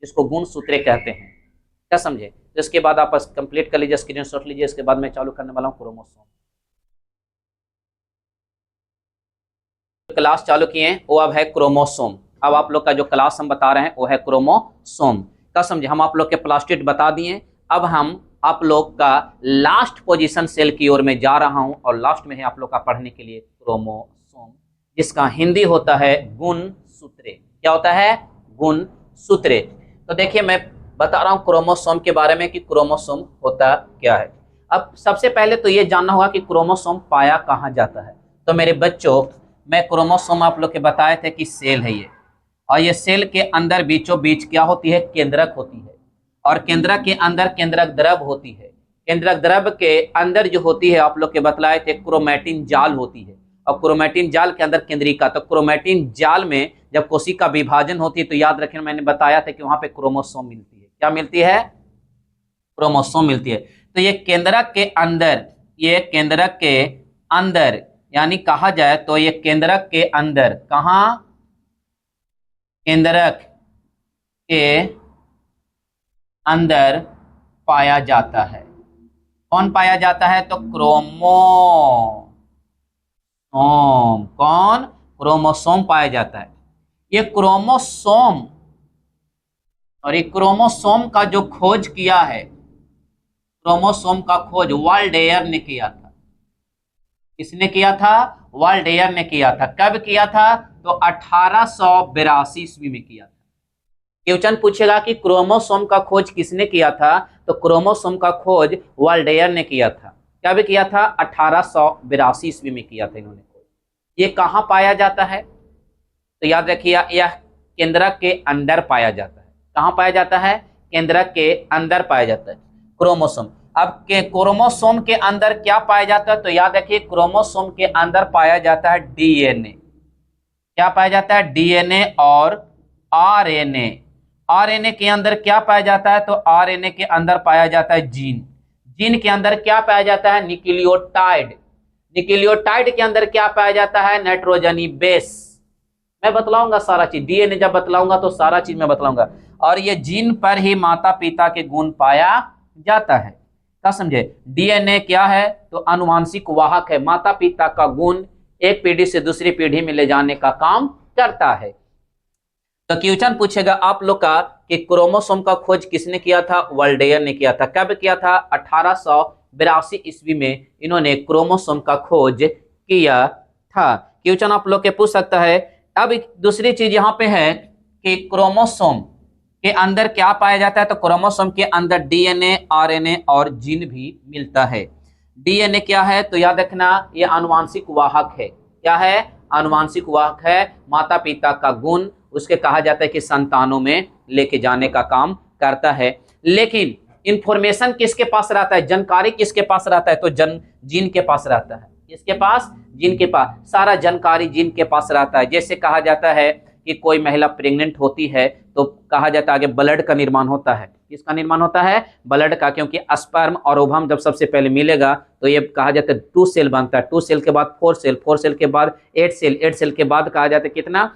जिसको गुणसूत्रे कहते हैं। क्या समझे? तो इसके बाद आप कंप्लीट कर लीजिए, स्क्रीनशॉट लीजिए। इसके बाद मैं चालू करने वाला हूँ क्रोमोसोम। क्लास चालू किए हैं वो अब है क्रोमोसोम। अब आप लोग का जो क्लास हम बता रहे हैं वो है क्रोमोसोम। क्या समझे? हम आप लोग के प्लास्टिड बता दिए। अब हम आप लोग का लास्ट पोजीशन सेल की ओर में जा रहा हूं, और लास्ट में है आप लोग का पढ़ने के लिए क्रोमोसोम, जिसका हिंदी होता है गुणसूत्रे। क्या होता है? गुणसूत्रे। तो देखिए मैं बता रहा हूं क्रोमोसोम के बारे में कि क्रोमोसोम होता क्या है। अब सबसे पहले तो ये जानना होगा कि क्रोमोसोम पाया कहाँ जाता है। तो मेरे बच्चों, मैं क्रोमोसोम आप लोग के बताए थे कि सेल है ये। और ये सेल के अंदर बीचों बीच क्या होती है, केंद्रक होती है। और केंद्रक के अंदर केंद्रक द्रव होती है। केंद्रक द्रव के अंदर जो होती है, आप लोग के बतलाए थे, क्रोमैटिन जाल होती है। और क्रोमैटिन जाल के अंदर केंद्रिका। तो क्रोमैटिन जाल में जब कोशिका विभाजन होती है तो याद रखें, मैंने बताया था कि वहां पे क्रोमोसोम मिलती है। क्या मिलती है? क्रोमोसोम मिलती है। तो ये केंद्रक के अंदर, ये केंद्रक के अंदर, यानी कहा जाए तो ये केंद्रक के अंदर, कहा, केंद्रक के अंदर पाया जाता है। कौन पाया जाता है? तो कौन? क्रोमोसोम पाया जाता है। ये क्रोमोसोम, और ये क्रोमोसोम का जो खोज किया है, क्रोमोसोम का खोज वाल्डेयर ने किया था। किसने किया था? वाल्डेयर ने किया था। कब किया था? तो 1882 ईस्वी में किया था। क्वेश्चन पूछेगा कि क्रोमोसोम का खोज किसने किया था, तो क्रोमोसोम का खोज वाल्डेयर ने किया था। कब किया था? 1882 ईस्वी में किया था इन्होंने खोज। ये कहाँ पाया जाता है? तो याद रखिए, यह केंद्रक के अंदर पाया जाता है। कहाँ पाया जाता है? केंद्रक के अंदर पाया जाता है क्रोमोसोम। अब के क्रोमोसोम के अंदर क्या पाया जाता है? तो याद रखिए, क्रोमोसोम के अंदर पाया जाता है डीएनए। क्या पाया जाता है? डीएनए और आरएनए। आरएनए के अंदर क्या पाया जाता है? तो आरएनए के अंदर पाया जाता है जीन। जीन के अंदर क्या पाया जाता है? न्यूक्लियोटाइड। न्यूक्लियोटाइड के अंदर क्या पाया जाता है? नाइट्रोजनी बेस। मैं बतलाऊंगा सारा चीज, डीएनए जब बतलाऊंगा तो सारा चीज मैं बतलाऊंगा। और ये जीन पर ही माता पिता के गुण पाया जाता है। क्या समझे? डीएनए क्या है? तो आनुवांशिक वाहक है। माता पिता का गुण एक पीढ़ी से दूसरी पीढ़ी में ले जाने का काम करता है। तो क्वेश्चन पूछेगा आप लोग का कि क्रोमोसोम का खोज किसने किया था? वाल्डेयर ने किया था। कब किया था? 1882 ईस्वी में इन्होंने क्रोमोसोम का खोज किया था। क्वेश्चन आप लोग के पूछ सकता है। अब दूसरी चीज यहाँ पे है कि क्रोमोसोम के अंदर क्या पाया जाता है? तो क्रोमोसोम के अंदर डीएनए, आरएनए और जीन भी मिलता है। डीएनए क्या है? तो याद रखना, यह आनुवांशिक वाहक है। क्या है? आनुवांशिक वाहक है। माता पिता का गुण उसके कहा जाता है कि संतानों में लेके जाने का काम करता है। लेकिन इंफॉर्मेशन किसके पास रहता है? जानकारी किसके पास रहता है? तो जीन के पास रहता है। किसके पास? जीन के पास। सारा जानकारी जीन के पास रहता है। जैसे कहा जाता है कि कोई महिला प्रेग्नेंट होती है तो कहा जाता है आगे ब्लड का निर्माण होता है। किसका निर्माण होता है? ब्लड का। क्योंकि स्पर्म और ओवम जब सबसे पहले मिलेगा तो ये कहा जाता है 2 सेल बनता है। 2 सेल के बाद 4 सेल, 4 सेल के बाद 8 सेल, 8 सेल के बाद कहा जाता है कितना?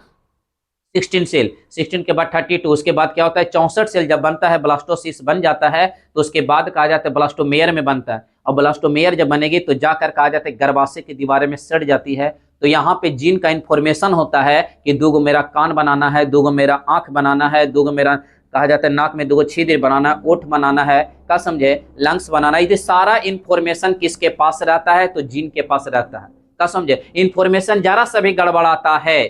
16 सेल, 16 के बाद 32। उसके बाद क्या होता है? 64 सेल जब बनता है, ब्लास्टोसिस्ट बन जाता है, तो उसके बाद कहा जाता है ब्लास्टोमेयर में बनता है। और ब्लास्टोमेयर जब बनेगी तो जाकर कहा जाता है गर्भाशय की दीवारें में सड़ जाती है। तो यहाँ पे जीन का इंफॉर्मेशन होता है कि दूगो मेरा कान बनाना है, दूगो मेरा आंख बनाना है, दूगो मेरा कहा जाता है नाक में दूगो छिद्र बनाना है, ओठ बनाना है, क्या समझे, लंग्स बनाना है। ये सारा इंफॉर्मेशन किसके पास रहता है? तो जीन के पास रहता है। क्या समझे? इंफॉर्मेशन जरा सा भी गड़बड़ाता है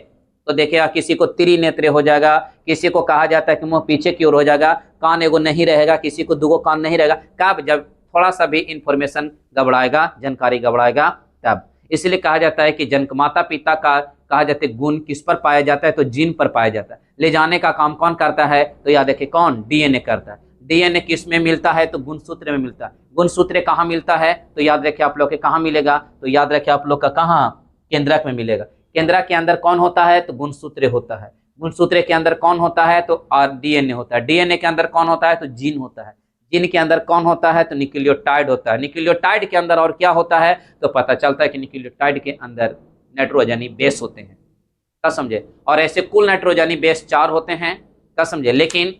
तो देखिएगा किसी को त्रिनेत्र हो जाएगा, किसी को कहा जाता है कि मुंह पीछे की ओर हो जाएगा, कान एगो नहीं रहेगा, किसी को दूगो कान नहीं रहेगा। कब? जब थोड़ा सा भी इंफॉर्मेशन गड़बड़ाएगा, जानकारी गड़बड़ाएगा तब। इसलिए कहा जाता है कि जन माता पिता का कहा जाता है गुण किस पर पाया जाता है? तो जीन पर पाया जाता है। ले जाने का काम कौन करता है? तो याद रखिए कौन? डीएनए करता है। डीएनए किस में मिलता है? तो गुणसूत्र में मिलता है। गुणसूत्र कहाँ मिलता है? तो याद रखिए आप लोग के कहाँ मिलेगा? तो याद रखिए आप लोग का कहाँ? केंद्रक में मिलेगा। केंद्रक के अंदर कौन होता है? तो गुणसूत्र होता है। गुणसूत्र के अंदर कौन होता है? तो डीएनए होता है। डीएनए के अंदर कौन होता है? तो जीन होता है। जीन के अंदर कौन होता है? तो न्यूक्लियोटाइड होता है। न्यूक्लियोटाइड के अंदर और क्या होता है? तो पता चलता है कि न्यूक्लियोटाइड के अंदर नाइट्रोजनी बेस होते हैं। क्या समझे? और ऐसे कुल नाइट्रोजनी बेस 4 होते हैं। क्या समझे? लेकिन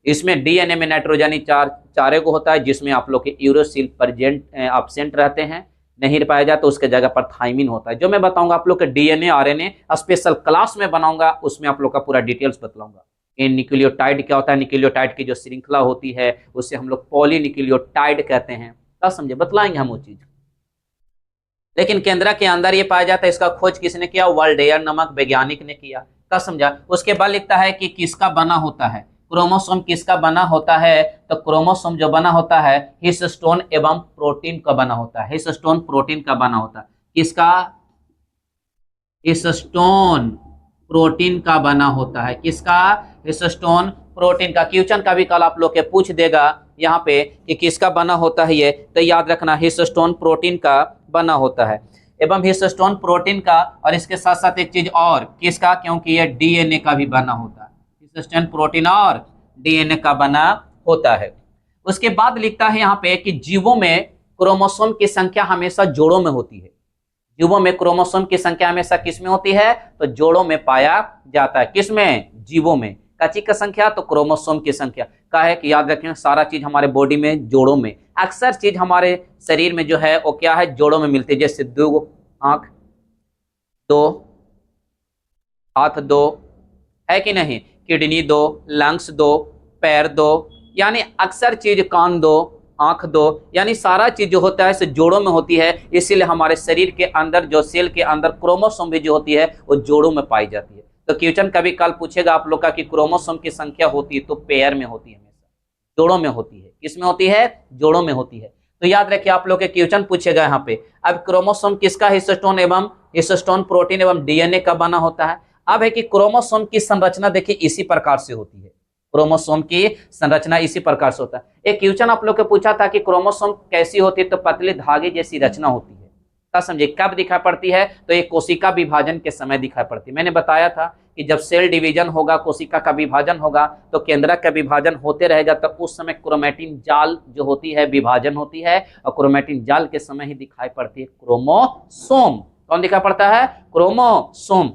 इसमें डीएनए में नाइट्रोजनी चारे को होता है, जिसमें आप लोग के यूरोसिल प्रेजेंट एब्सेंट रहते हैं, नहीं पाया जाता। तो उसके जगह पर थाइमिन होता है। जो मैं बताऊंगा आप लोग के डीएनए आरएनए स्पेशल क्लास में बनाऊंगा, उसमें आप लोग का पूरा डिटेल्स बतलाऊंगा। न्यूक्लियोटाइड क्या होता है? न्यूक्लियोटाइड की जो श्रृंखला होती है उससे हम लोग पॉलीन्यूक्लियोटाइड कहते हैं। क्या समझे? बतलाएंगे हम वो चीज। लेकिन केंद्र के अंदर ये पाया जाता है। इसका खोज किसने किया? वाल्डेयर नामक वैज्ञानिक ने किया। क्या समझा? उसके बाद लिखता है कि किसका बना होता है? क्रोमोसोम किसका बना होता है? तो क्रोमोसोम जो बना होता है हिस्टोन एवं प्रोटीन का बना होता है। हिस्टोन प्रोटीन का बना होता है। किसका? हिस्टोन प्रोटीन का बना होता है। किसका? हिस्टोन प्रोटीन का। क्वेश्चन का भी कल आप लोग के पूछ देगा यहाँ पे कि किसका बना होता है ये, तो याद रखना हिस्टोन प्रोटीन का बना होता है। एवं हिस्टोन प्रोटीन का और इसके साथ साथ एक चीज और, किसका? क्योंकि ये डीएनए का भी बना होता है। हिस्टोन प्रोटीन और डीएनए का बना होता है। उसके बाद लिखता है यहाँ पे कि जीवों में क्रोमोसोम की संख्या हमेशा जोड़ों में होती है। जीवों में क्रोमोसोम की संख्या हमेशा किस में होती है? तो जोड़ों में पाया जाता है। किस में? जीवों में। काची का संख्या? तो क्रोमोसोम की संख्या का है कि याद रखें सारा चीज हमारे बॉडी में जोड़ों में, अक्सर चीज हमारे शरीर में जो है वो क्या है? जोड़ों में मिलती है। जैसे दो आंख, दो हाथ, दो है कि नहीं, किडनी दो, लंग्स दो, पैर दो, यानी अक्सर चीज कान दो, आंख दो, यानी सारा चीज जो होता है जोड़ों में होती है। इसीलिए हमारे शरीर के अंदर जो सेल के अंदर क्रोमोसोम भी जो होती है वो जोड़ों में पाई जाती है। तो क्वेश्चन कभी कल पूछेगा आप लोग का कि क्रोमोसोम की संख्या होती है तो पेयर में होती है, हमेशा जोड़ों में होती है। किसमें होती है? जोड़ों में होती है। तो याद रखिए आप लोग के क्वेश्चन पूछेगा यहाँ पे। अब क्रोमोसोम किसका? हिस्टोन एवं हिस्टोन प्रोटीन एवं डीएनए का बना होता है। अब है कि क्रोमोसोम की संरचना देखिए इसी प्रकार से होती है। क्रोमोसोम की संरचना इसी प्रकार से होता है। एक क्वेश्चन आप लोग को पूछा था कि क्रोमोसोम कैसी होती है, तो पतले धागे जैसी रचना होती है। क्या समझे? कब दिखाई पड़ती है? तो ये कोशिका विभाजन के समय दिखाई पड़ती है। मैंने बताया था कि जब सेल डिवीजन होगा, कोशिका का विभाजन होगा, तो केंद्रक का विभाजन होते रहेगा, तो उस समय क्रोमैटिन जाल जो होती है विभाजन होती है, और क्रोमैटिन जाल के समय ही दिखाई पड़ती है क्रोमोसोम। कौन दिखाई पड़ता है? क्रोमोसोम।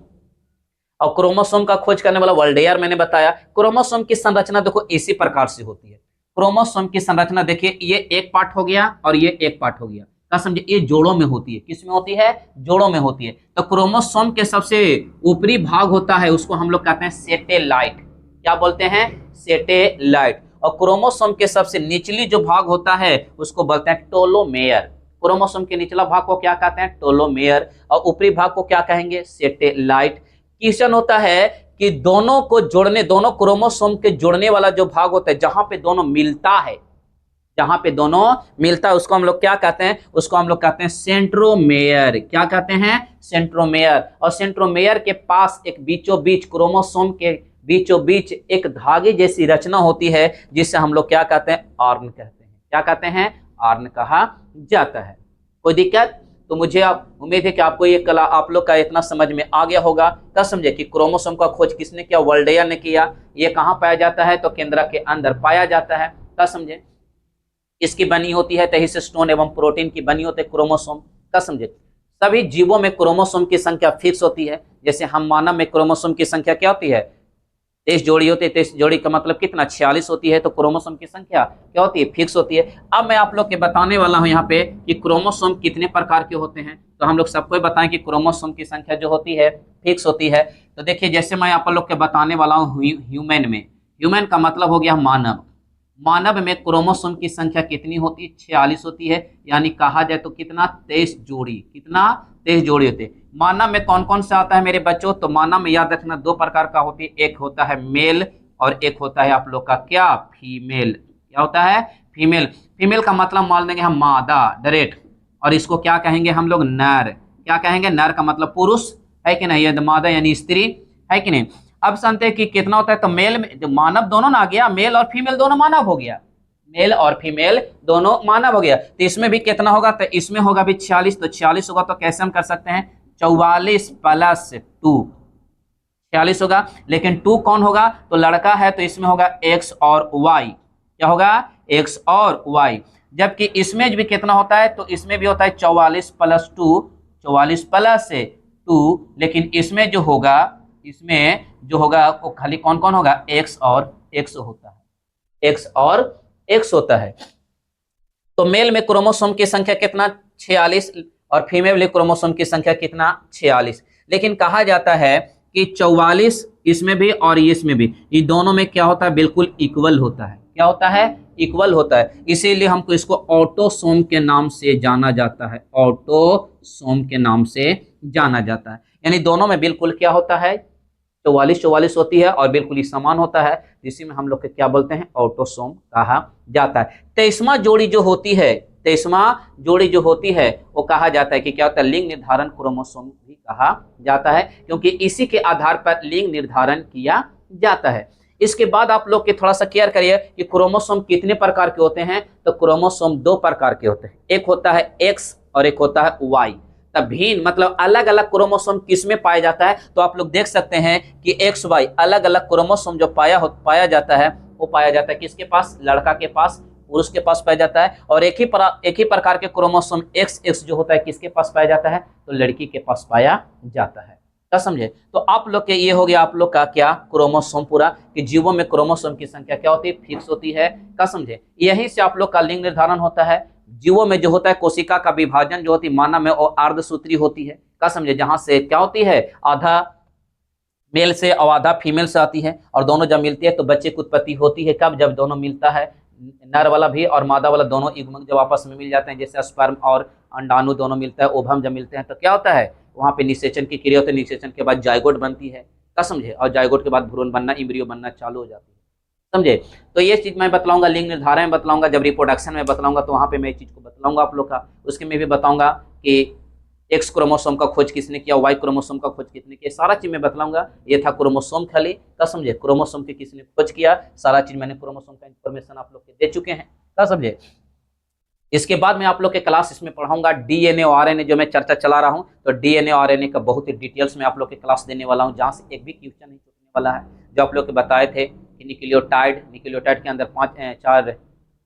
और क्रोमोसोम का खोज करने वाला वर्ल्डेयर मैंने बताया। क्रोमोसोम की संरचना देखो इसी प्रकार से होती है। क्रोमोसोम की संरचना देखिए, ये एक पार्ट हो गया और ये एक पार्ट हो गया। क्या समझे? ये जोड़ों में होती है। किस में होती है? जोड़ों में होती है। तो क्रोमोसोम के सबसे ऊपरी भाग होता है, उसको हम लोग कहते हैं सेटेलाइट। क्या बोलते हैं? सेटेलाइट। और क्रोमोसोम के सबसे निचली जो भाग होता है उसको बोलते हैं टोलोमेयर। क्रोमोसोम के निचला भाग को क्या कहते हैं? टोलोमेयर। और ऊपरी भाग को क्या कहेंगे? सेटेलाइट। क्वेश्चन होता है कि दोनों को जोड़ने, दोनों क्रोमोसोम के जोड़ने वाला जो भाग होता है, जहां पे दोनों मिलता है, जहां पे दोनों मिलता है, उसको हम लोग क्या कहते हैं? उसको हम लोग कहते हैं सेंट्रोमेयर। क्या कहते हैं? सेंट्रोमेयर। और सेंट्रोमेयर के पास एक बीचों बीच, क्रोमोसोम के बीचों बीच एक धागे जैसी रचना होती है, जिससे हम लोग क्या कहते हैं? आर्न कहते हैं। क्या कहते हैं? आर्न कहा जाता है। कोई दिक्कत? तो मुझे आप उम्मीद है कि आपको ये कला आप लोग का इतना समझ में आ गया होगा। क्या समझे कि क्रोमोसोम का खोज किसने किया? वर्ल्डेयर ने किया। ये कहाँ पाया जाता है? तो केंद्रक के अंदर पाया जाता है। क्या समझे? इसकी बनी होती है हिस्टोन एवं प्रोटीन की बनी होती है क्रोमोसोम। क्या समझे? सभी जीवों में क्रोमोसोम की संख्या फिक्स होती है। जैसे हम मानव में क्रोमोसोम की संख्या क्या होती है? 23 जोड़ी होती है। 23 जोड़ी का मतलब कितना? 46 होती है। तो क्रोमोसोम की संख्या क्या होती है? फिक्स होती है। अब मैं आप लोग के बताने वाला हूं यहाँ पे कि क्रोमोसोम कितने प्रकार के होते हैं। तो हम लोग सबको बताएं कि क्रोमोसोम की संख्या जो होती है फिक्स होती है। तो देखिए, जैसे मैं आप लोग के बताने वाला हूँ ह्यूमन में, ह्यूमन का मतलब हो गया मानव। मानव में क्रोमोसोम की संख्या कितनी होती है? 46 होती है। यानी कहा जाए तो कितना? 23 जोड़ी। कितना? 23 जोड़ी होते हैं। मानव में कौन कौन सा आता है मेरे बच्चों? तो मानव में याद रखना दो प्रकार का होती है। एक होता है मेल और एक होता है आप लोग का क्या? फीमेल। क्या होता है? फीमेल। फीमेल का मतलब मान लेंगे हम मादा, डायरेक्ट। और इसको क्या कहेंगे हम लोग? नर। क्या कहेंगे? नर का मतलब पुरुष है कि नहीं? मादा यानी स्त्री है कि नहीं? अब सुनते हैं कि कितना होता है। तो मेल में जो मानव दोनों ना आ गया, मेल और फीमेल दोनों मानव हो गया। मेल और फीमेल दोनों मानव हो गया। तो इसमें भी कितना होगा? तो इसमें होगा भी 46। तो 46 होगा तो कैसे हम कर सकते हैं? 44 प्लस 2, 46 होगा। लेकिन 2 कौन होगा? तो लड़का है, तो इसमें होगा x और y। क्या होगा? x और y। जबकि इसमें भी कितना होता है? तो इसमें भी होता है 44 प्लस 2, 44 प्लस 2। लेकिन इसमें जो होगा, इसमें जो होगा वो खाली कौन कौन होगा? x और x होता है। x और x होता है। तो मेल में क्रोमोसोम की संख्या कितना? 46। और फीमेल में क्रोमोसोम की संख्या कितना? 46। लेकिन कहा जाता है कि 44 इसमें भी और इसमें भी, ये दोनों में क्या होता है? बिल्कुल इक्वल होता है। क्या होता है? इक्वल होता है। इसीलिए हमको इसको ऑटोसोम के नाम से जाना जाता है। ऑटोसोम के नाम से जाना जाता है। यानी दोनों में बिल्कुल क्या होता है? 44 होती है और बिल्कुल ही समान होता है। इसी में हम लोग के क्या बोलते हैं? ऑटोसोम कहा जाता है। 23वां जोड़ी जो होती है, 23वां जोड़ी जो होती है वो कहा जाता है कि क्या होता है? लिंग निर्धारण क्रोमोसोम भी कहा जाता है, क्योंकि इसी के आधार पर लिंग निर्धारण किया जाता है। इसके बाद आप लोग के थोड़ा सा केयर करिए कि क्रोमोसोम कितने प्रकार के होते हैं। तो क्रोमोसोम 2 प्रकार के होते हैं, एक होता है एक्स और एक होता है वाई। तब भिन्न मतलब अलग अलग क्रोमोसोम किस में पाया जाता है, तो आप लोग देख सकते हैं कि एक्स वाई अलग अलग क्रोमोसोम जो पाया जाता है, वो पाया जाता है किसके पास, लड़का के पास, पुरुष के पास पाया जाता है। और एक ही प्रकार के क्रोमोसोम एक्स एक्स जो होता है किसके पास पाया जाता है, तो लड़की के पास पाया जाता है। क्या समझे। तो आप लोग के ये हो गया आप लोग का क्या, क्रोमोसोम पूरा, कि जीवों में क्रोमोसोम की संख्या क्या होती है, फिक्स होती है। क्या समझे। यहीं से आप लोग का लिंग निर्धारण होता है। जीवों में जो होता है कोशिका का विभाजन जो होती है मानव में और अर्धसूत्री होती है। क्या समझे, जहां से क्या होती है, आधा मेल से और आधा फीमेल से आती है, और दोनों जब मिलती है तो बच्चे की उत्पत्ति होती है। कब, जब दोनों मिलता है, नर वाला भी और मादा वाला दोनों युग्मक जब आपस में मिल जाते हैं, जैसे स्पर्म और अंडाणु दोनों मिलता है, ओभम जब मिलते हैं तो क्या होता है, वहां पे निषेचन की क्रिया होती है। निषेचन के बाद जायगोट बनती है। क्या समझे, और जायगोट के बाद भ्रूण बनना, इम्ब्रियो बनना चालू हो जाती है। समझे। तो ये चीज मैं बतलाऊंगा, लिंग निर्धारण में बतलाऊंगा, जब रिप्रोडक्शन में बतलाऊंगा तो वहां पे मैं चीज को बतलाऊंगा आप लोग का। उसके में भी बताऊंगा कि एक्स क्रोमोसोम का खोज किसने किया, वाई क्रोमोसोम का खोज किसने किया, सारा चीज मैं बतलाऊंगा। ये था क्रोमोसोम खाली। क्या समझे, क्रोमोसोम के किसने खोज किया, सारा चीज मैंने क्रोमोसोम का इन्फॉर्मेशन आप लोग के दे चुके हैं। क्या समझे। इसके बाद मैं आप लोग के क्लास इसमें पढ़ाऊंगा डीएनए और आरएनए, जो मैं चर्चा चला रहा हूं, तो डीएनए और आरएनए का बहुत ही डिटेल्स में आप लोग के क्लास देने वाला हूं, जहां से एक भी क्वेश्चन नहीं छूटने वाला है। जो आप लोग के बताए थे कि न्यूक्लियोटाइड के अंदर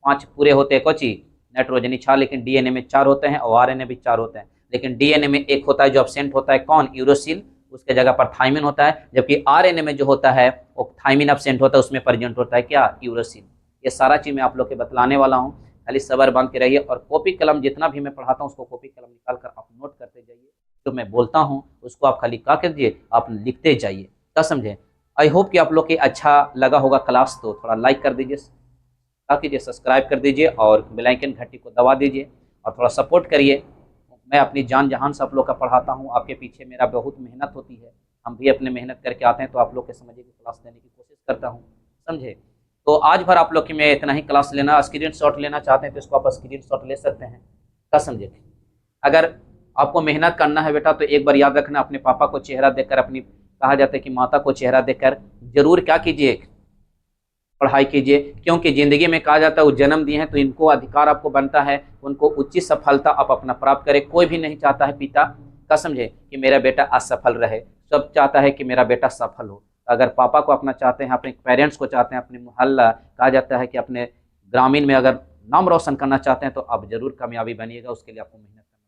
पांच पूरे होते हैं, कोची नाइट्रोजनी क्षार, लेकिन डीएनए में 4 होते हैं और आरएनए भी 4 होते हैं। लेकिन डीएनए में एक होता है जो एब्सेंट होता है, कौन, यूरोसिल, उसके जगह पर थाइमिन होता है। जबकि आरएनए में जो होता है वो थाइमिन एब्सेंट होता है, उसमें प्रेजेंट होता है क्या, यूरोसिल। ये सारा चीज मैं आप लोग के बतलाने वाला हूँ। खाली सबर बांध के रहिए, और कॉपी कलम जितना भी मैं पढ़ाता हूँ उसको कॉपी कलम निकाल कर आप नोट करते जाइए। जो मैं बोलता हूँ उसको आप खाली क्या कीजिए, आप लिखते जाइए। क्या समझे। आई होप कि आप लोग के अच्छा लगा होगा क्लास, तो थोड़ा लाइक कर दीजिए, क्या कीजिए, सब्सक्राइब कर दीजिए और बेल आइकन घंटी को दबा दीजिए, और थोड़ा सपोर्ट करिए। मैं अपनी जान जहान से आप लोग का पढ़ाता हूँ, आपके पीछे मेरा बहुत मेहनत होती है। हम भी अपने मेहनत करके आते हैं, तो आप लोग के समझे की क्लास देने की कोशिश करता हूँ। समझे। तो आज भर आप लोग की मैं इतना ही क्लास लेना, स्क्रीन शॉट लेना चाहते हैं तो इसको आप स्क्रीन शॉट ले सकते हैं। क्या समझे। अगर आपको मेहनत करना है बेटा, तो एक बार याद रखना, अपने पापा को चेहरा देखकर, अपनी कहा जाता है कि माता को चेहरा देखकर जरूर क्या कीजिए, पढ़ाई कीजिए। क्योंकि जिंदगी में कहा जाता है वो जन्म दिए हैं तो इनको अधिकार आपको बनता है, उनको उचित सफलता आप अपना प्राप्त करें। कोई भी नहीं चाहता है पिता, का समझे, कि मेरा बेटा असफल रहे, सब चाहता है कि मेरा बेटा सफल हो। अगर पापा को अपना चाहते हैं, अपने पेरेंट्स को चाहते हैं, अपने मोहल्ला, कहा जाता है कि अपने ग्रामीण में अगर नाम रोशन करना चाहते हैं, तो आप जरूर कामयाबी बनिएगा। उसके लिए आपको मेहनत करना।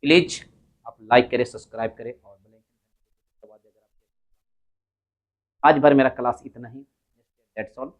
प्लीज आप लाइक करें, सब्सक्राइब करें और बेल आइकन दबा दें। आज भर मेरा क्लास इतना ही। That's all.